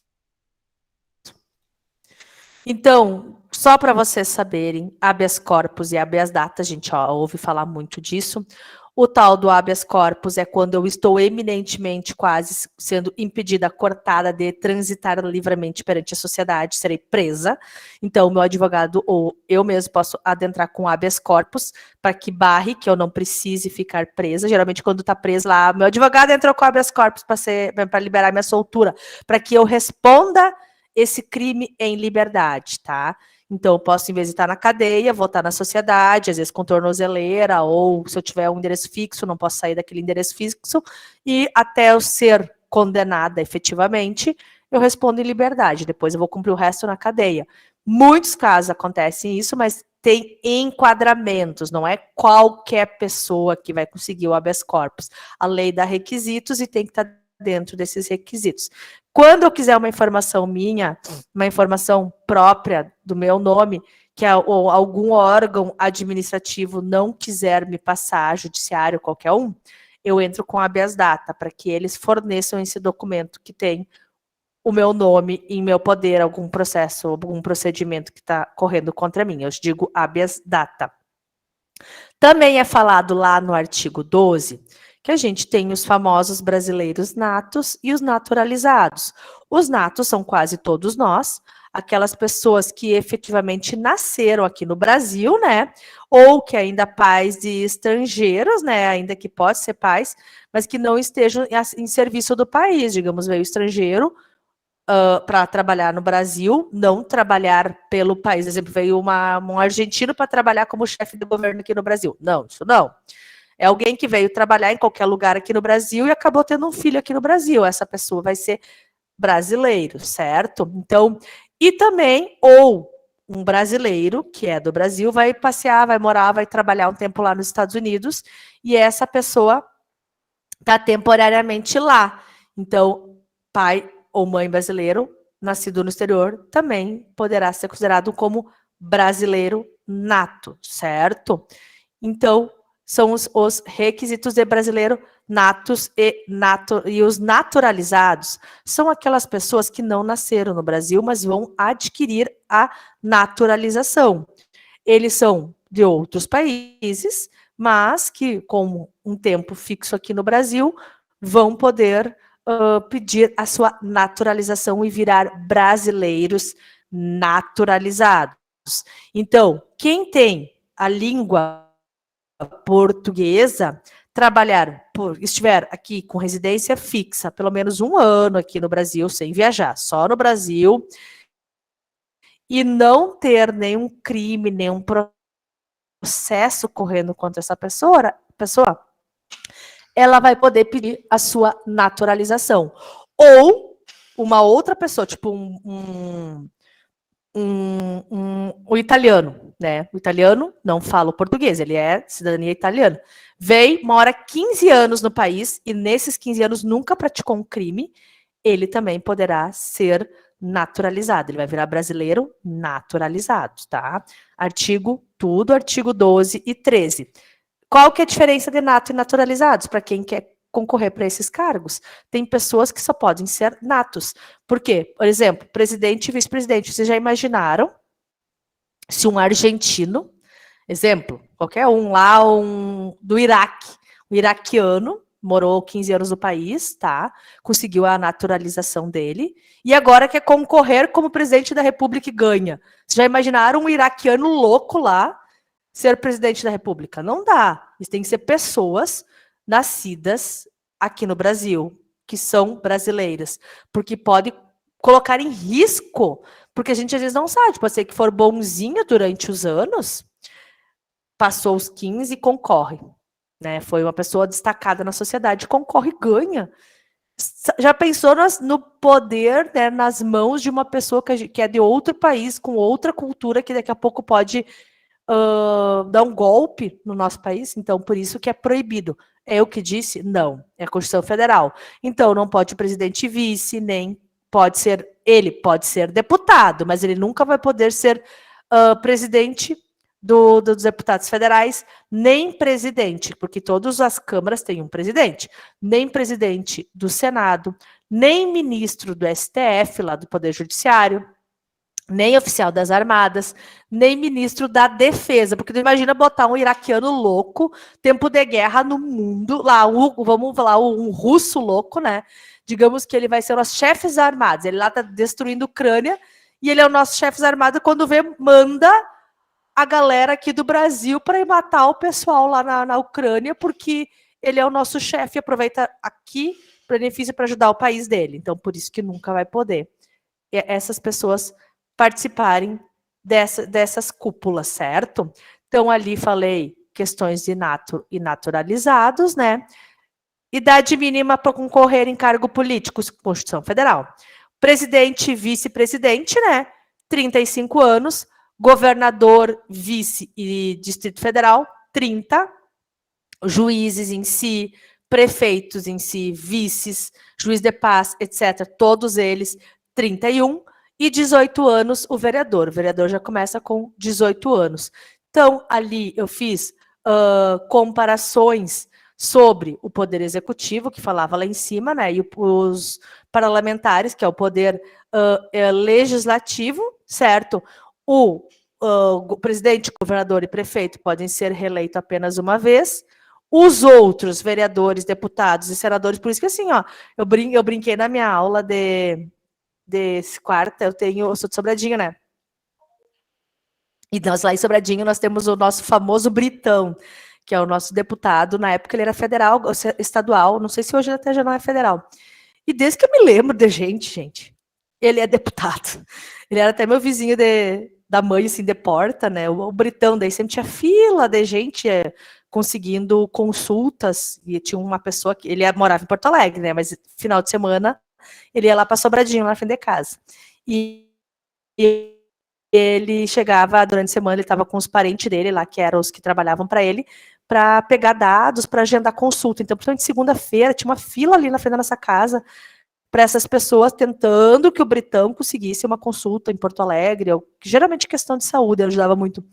Então, só para vocês saberem, habeas corpus e habeas data, a gente ouve falar muito disso. O tal do habeas corpus é quando eu estou eminentemente quase sendo impedida, cortada de transitar livremente perante a sociedade, serei presa. Então, o meu advogado ou eu mesmo posso adentrar com habeas corpus para que barre, que eu não precise ficar presa. Geralmente, quando está presa lá, meu advogado entrou com habeas corpus para liberar minha soltura, para que eu responda esse crime em liberdade, tá? Então, eu posso, em vez de estar na cadeia, voltar na sociedade, às vezes com tornozeleira, ou se eu tiver um endereço fixo, não posso sair daquele endereço fixo, e até eu ser condenada efetivamente, eu respondo em liberdade, depois eu vou cumprir o resto na cadeia. Muitos casos acontecem isso, mas tem enquadramentos, não é qualquer pessoa que vai conseguir o habeas corpus. A lei dá requisitos e tem que estar dentro desses requisitos. Quando eu quiser uma informação minha, uma informação própria do meu nome, que algum órgão administrativo não quiser me passar, judiciário, qualquer um, eu entro com habeas data, para que eles forneçam esse documento que tem o meu nome em meu poder, algum processo, algum procedimento que está correndo contra mim. Eu digo habeas data. Também é falado lá no artigo 12 que a gente tem os famosos brasileiros natos e os naturalizados. Os natos são quase todos nós, aquelas pessoas que efetivamente nasceram aqui no Brasil, né, ou que ainda pais de estrangeiros, né, ainda que pode ser pais, mas que não estejam em serviço do país, digamos, veio estrangeiro para trabalhar no Brasil, não trabalhar pelo país. Por exemplo, veio um argentino para trabalhar como chefe do governo aqui no Brasil. Não, isso não. É alguém que veio trabalhar em qualquer lugar aqui no Brasil e acabou tendo um filho aqui no Brasil. Essa pessoa vai ser brasileiro, certo? Então, e também, ou um brasileiro, que é do Brasil, vai passear, vai morar, vai trabalhar um tempo lá nos Estados Unidos, e essa pessoa está temporariamente lá. Então, pai ou mãe brasileiro, nascido no exterior, também poderá ser considerado como brasileiro nato, certo? Então, são os requisitos de brasileiro natos e os naturalizados são aquelas pessoas que não nasceram no Brasil, mas vão adquirir a naturalização. Eles são de outros países, mas que, com um tempo fixo aqui no Brasil, vão poder pedir a sua naturalização e virar brasileiros naturalizados. Então, quem tem a língua portuguesa, estiver aqui com residência fixa, pelo menos 1 ano aqui no Brasil, sem viajar, só no Brasil, e não ter nenhum crime, nenhum processo correndo contra essa pessoa, ela vai poder pedir a sua naturalização. Ou uma outra pessoa, tipo o italiano, né? O italiano não fala o português, ele é cidadania italiana. Vem, mora 15 anos no país e nesses 15 anos nunca praticou um crime, ele também poderá ser naturalizado. Ele vai virar brasileiro naturalizado, tá? Artigo 12 e 13. Qual que é a diferença de nato e naturalizados para quem quer concorrer para esses cargos? Tem pessoas que só podem ser natos. Por quê? Por exemplo, presidente e vice-presidente. Vocês já imaginaram se um argentino, exemplo, qualquer um lá, do Iraque, um iraquiano, morou 15 anos no país, tá? Conseguiu a naturalização dele, e agora quer concorrer como presidente da República e ganha. Vocês já imaginaram um iraquiano louco lá ser presidente da República? Não dá. Isso tem que ser pessoas nascidas aqui no Brasil, que são brasileiras, porque pode colocar em risco, porque a gente às vezes não sabe, pode ser que for bonzinho durante os anos, passou os 15 e concorre, né? Foi uma pessoa destacada na sociedade, concorre e ganha. Já pensou no poder, né, nas mãos de uma pessoa que é de outro país, com outra cultura, que daqui a pouco pode dar um golpe no nosso país? Então, por isso que é proibido. É eu que disse? Não. É a Constituição Federal. Então, não pode o presidente e vice, nem pode ser... Ele pode ser deputado, mas ele nunca vai poder ser presidente dos deputados federais, nem presidente, porque todas as câmaras têm um presidente, nem presidente do Senado, nem ministro do STF, lá do Poder Judiciário, nem oficial das Armadas, nem ministro da Defesa, porque imagina botar um iraquiano louco, tempo de guerra no mundo, lá, vamos falar, um russo louco, né? Digamos que ele vai ser o nosso chefe das Armadas, ele lá está destruindo a Ucrânia, e ele é o nosso chefe das Armadas, quando vê, manda a galera aqui do Brasil para ir matar o pessoal lá na Ucrânia, porque ele é o nosso chefe e aproveita aqui benefício para ajudar o país dele. Então, por isso que nunca vai poder essas pessoas participarem dessas cúpulas, certo? Então, ali falei questões de nato e naturalizados, né? Idade mínima para concorrer em cargo político, Constituição Federal. Presidente e vice-presidente, né? 35 anos. Governador, vice e Distrito Federal, 30. Juízes em si, prefeitos em si, vices, juiz de paz, etc. Todos eles, 31. E 18 anos o vereador. O vereador já começa com 18 anos. Então, ali eu fiz comparações sobre o poder executivo, que falava lá em cima, né? E os parlamentares, que é o poder legislativo, certo? O presidente, governador e prefeito podem ser reeleitos apenas uma vez. Os outros vereadores, deputados e senadores, por isso que assim, ó, eu brinquei na minha aula de quarta, eu sou de Sobradinho, né? E nós lá em Sobradinho nós temos o nosso famoso Britão, que é o nosso deputado. Na época ele era federal, estadual, não sei se hoje até já não é federal. E desde que eu me lembro de gente, ele é deputado. Ele era até meu vizinho da mãe, assim, de porta, né? O Britão, daí sempre tinha fila de gente conseguindo consultas, e tinha uma pessoa que ele morava em Porto Alegre, né? Mas final de semana ele ia lá para Sobradinho, na frente de casa. E ele chegava durante a semana, ele estava com os parentes dele lá, que eram os que trabalhavam para ele, para pegar dados, para agendar consulta. Então, principalmente segunda-feira, tinha uma fila ali na frente da nossa casa para essas pessoas tentando que o Britão conseguisse uma consulta em Porto Alegre, geralmente questão de saúde, ajudava muito.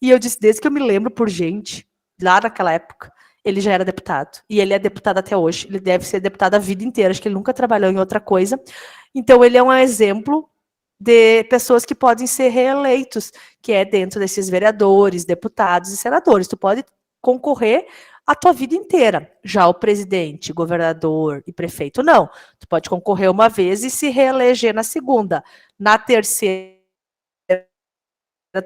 E eu disse, desde que eu me lembro por gente, lá naquela época, ele já era deputado. E ele é deputado até hoje. Ele deve ser deputado a vida inteira, acho que ele nunca trabalhou em outra coisa. Então, ele é um exemplo de pessoas que podem ser reeleitos, que é dentro desses vereadores, deputados e senadores. Tu pode concorrer a tua vida inteira. Já o presidente, governador e prefeito, não. Tu pode concorrer uma vez e se reeleger na segunda. Na terceira,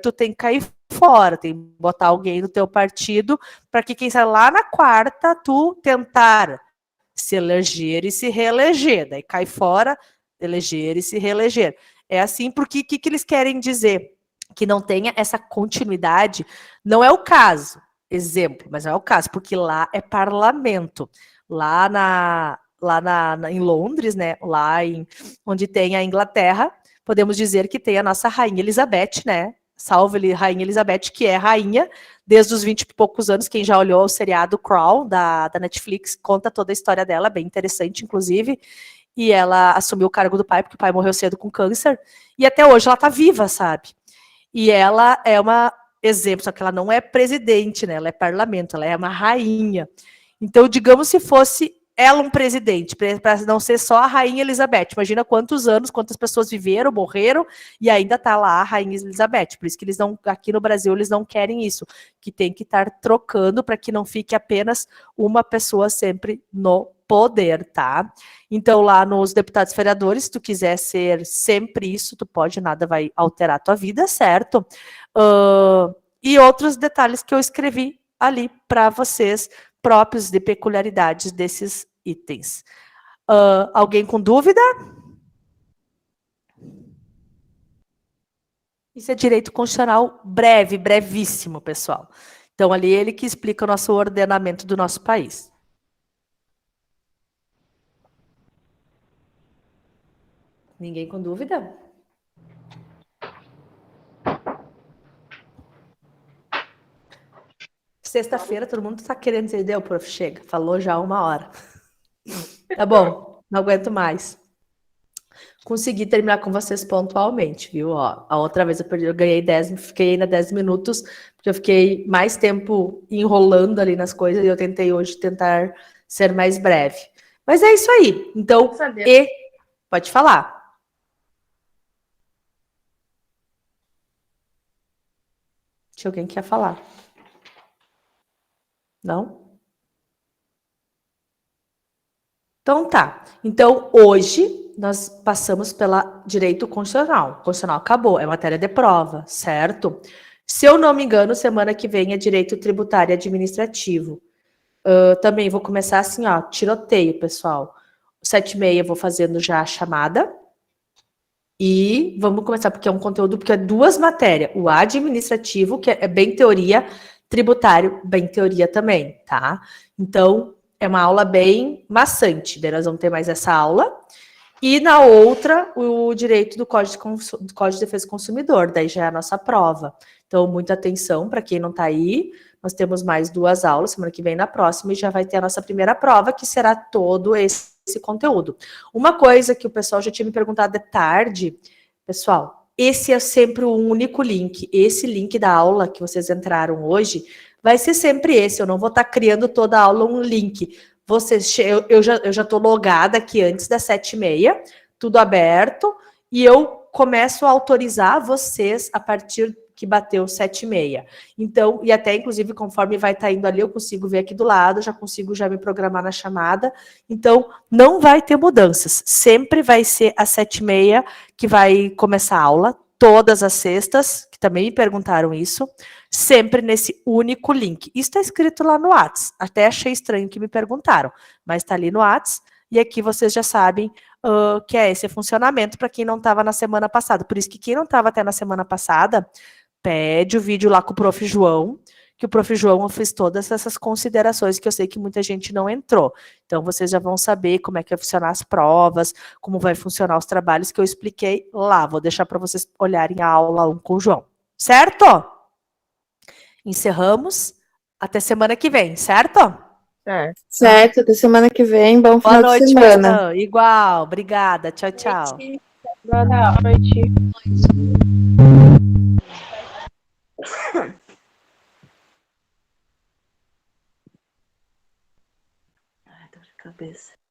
tu tem que cair fora, tem que botar alguém no teu partido para que quem sabe lá na quarta tu tentar se eleger e se reeleger. Daí cai fora, eleger e se reeleger. É assim, porque o que eles querem dizer? Que não tenha essa continuidade. Não é o caso, exemplo, mas não é o caso, porque lá é parlamento. Lá em Londres, né? Onde tem a Inglaterra, podemos dizer que tem a nossa rainha Elizabeth, né? Salve Rainha Elizabeth, que é rainha desde os 20 e poucos anos. Quem já olhou o seriado Crown, da Netflix, conta toda a história dela, bem interessante, inclusive. E ela assumiu o cargo do pai, porque o pai morreu cedo com câncer. E até hoje ela tá viva, sabe? E ela é uma exemplo, só que ela não é presidente, né? Ela é parlamento, ela é uma rainha. Então, digamos se fosse ela um presidente, para não ser só a Rainha Elizabeth. Imagina quantos anos, quantas pessoas viveram, morreram, e ainda está lá a Rainha Elizabeth. Por isso que eles não, aqui no Brasil, eles não querem isso, que tem que estar trocando para que não fique apenas uma pessoa sempre no poder, tá? Então, lá nos deputados vereadores, se tu quiser ser sempre isso, tu pode, nada vai alterar a tua vida, certo? E outros detalhes que eu escrevi ali para vocês, próprios de peculiaridades desses itens. Alguém com dúvida? Isso é direito constitucional breve, brevíssimo, pessoal. Então, ali ele que explica o nosso ordenamento do nosso país. Ninguém com dúvida? Sexta-feira, todo mundo está querendo dizer, deu, prof, chega. Falou já 1 hora. Tá bom, não aguento mais. Consegui terminar com vocês pontualmente, viu? Ó, a outra vez eu ganhei 10, fiquei ainda 10 minutos, porque eu fiquei mais tempo enrolando ali nas coisas e eu tentei hoje tentar ser mais breve. Mas é isso aí. Então, pode falar. Se alguém quer falar. Não? Então tá. Então, hoje, nós passamos pela direito constitucional. O constitucional acabou, é matéria de prova, certo? Se eu não me engano, semana que vem é direito tributário e administrativo. Também vou começar assim, ó, tiroteio, pessoal. 7h30 eu vou fazendo já a chamada. E vamos começar, porque é um conteúdo, porque é 2 matérias. O administrativo, que é bem teoria, tributário, bem teoria também, tá? Então, é uma aula bem maçante. Daí nós vamos ter mais essa aula. E na outra, o direito do Código de Defesa do Consumidor. Daí já é a nossa prova. Então, muita atenção para quem não está aí. Nós temos mais 2 aulas, semana que vem na próxima, e já vai ter a nossa primeira prova, que será todo esse conteúdo. Uma coisa que o pessoal já tinha me perguntado de tarde, pessoal, esse é sempre o único link. Esse link da aula que vocês entraram hoje vai ser sempre esse. Eu não vou estar criando toda a aula um link. Eu já estou logada aqui antes das 7h30, tudo aberto, e eu começo a autorizar vocês a partir que bateu 7h30. Então, e até, inclusive, conforme vai estar indo ali, eu consigo ver aqui do lado, já consigo já me programar na chamada. Então, não vai ter mudanças. Sempre vai ser às 7h30 que vai começar a aula, todas as sextas, que também me perguntaram isso, sempre nesse único link. Isso está escrito lá no Whats. Até achei estranho que me perguntaram, mas está ali no Whats, e aqui vocês já sabem que é esse funcionamento para quem não estava na semana passada. Por isso que quem não estava até na semana passada, pede o vídeo lá com o prof. João, que o Prof. João fez todas essas considerações que eu sei que muita gente não entrou. Então, vocês já vão saber como é que vai funcionar as provas, como vai funcionar os trabalhos que eu expliquei lá. Vou deixar para vocês olharem a aula 1 com o João. Certo? Encerramos. Até semana que vem, certo? Certo, até semana que vem. Bom Boa final noite, de semana. Fernanda. Igual. Obrigada. Tchau, tchau. Boa noite. Ai, dor de cabeça.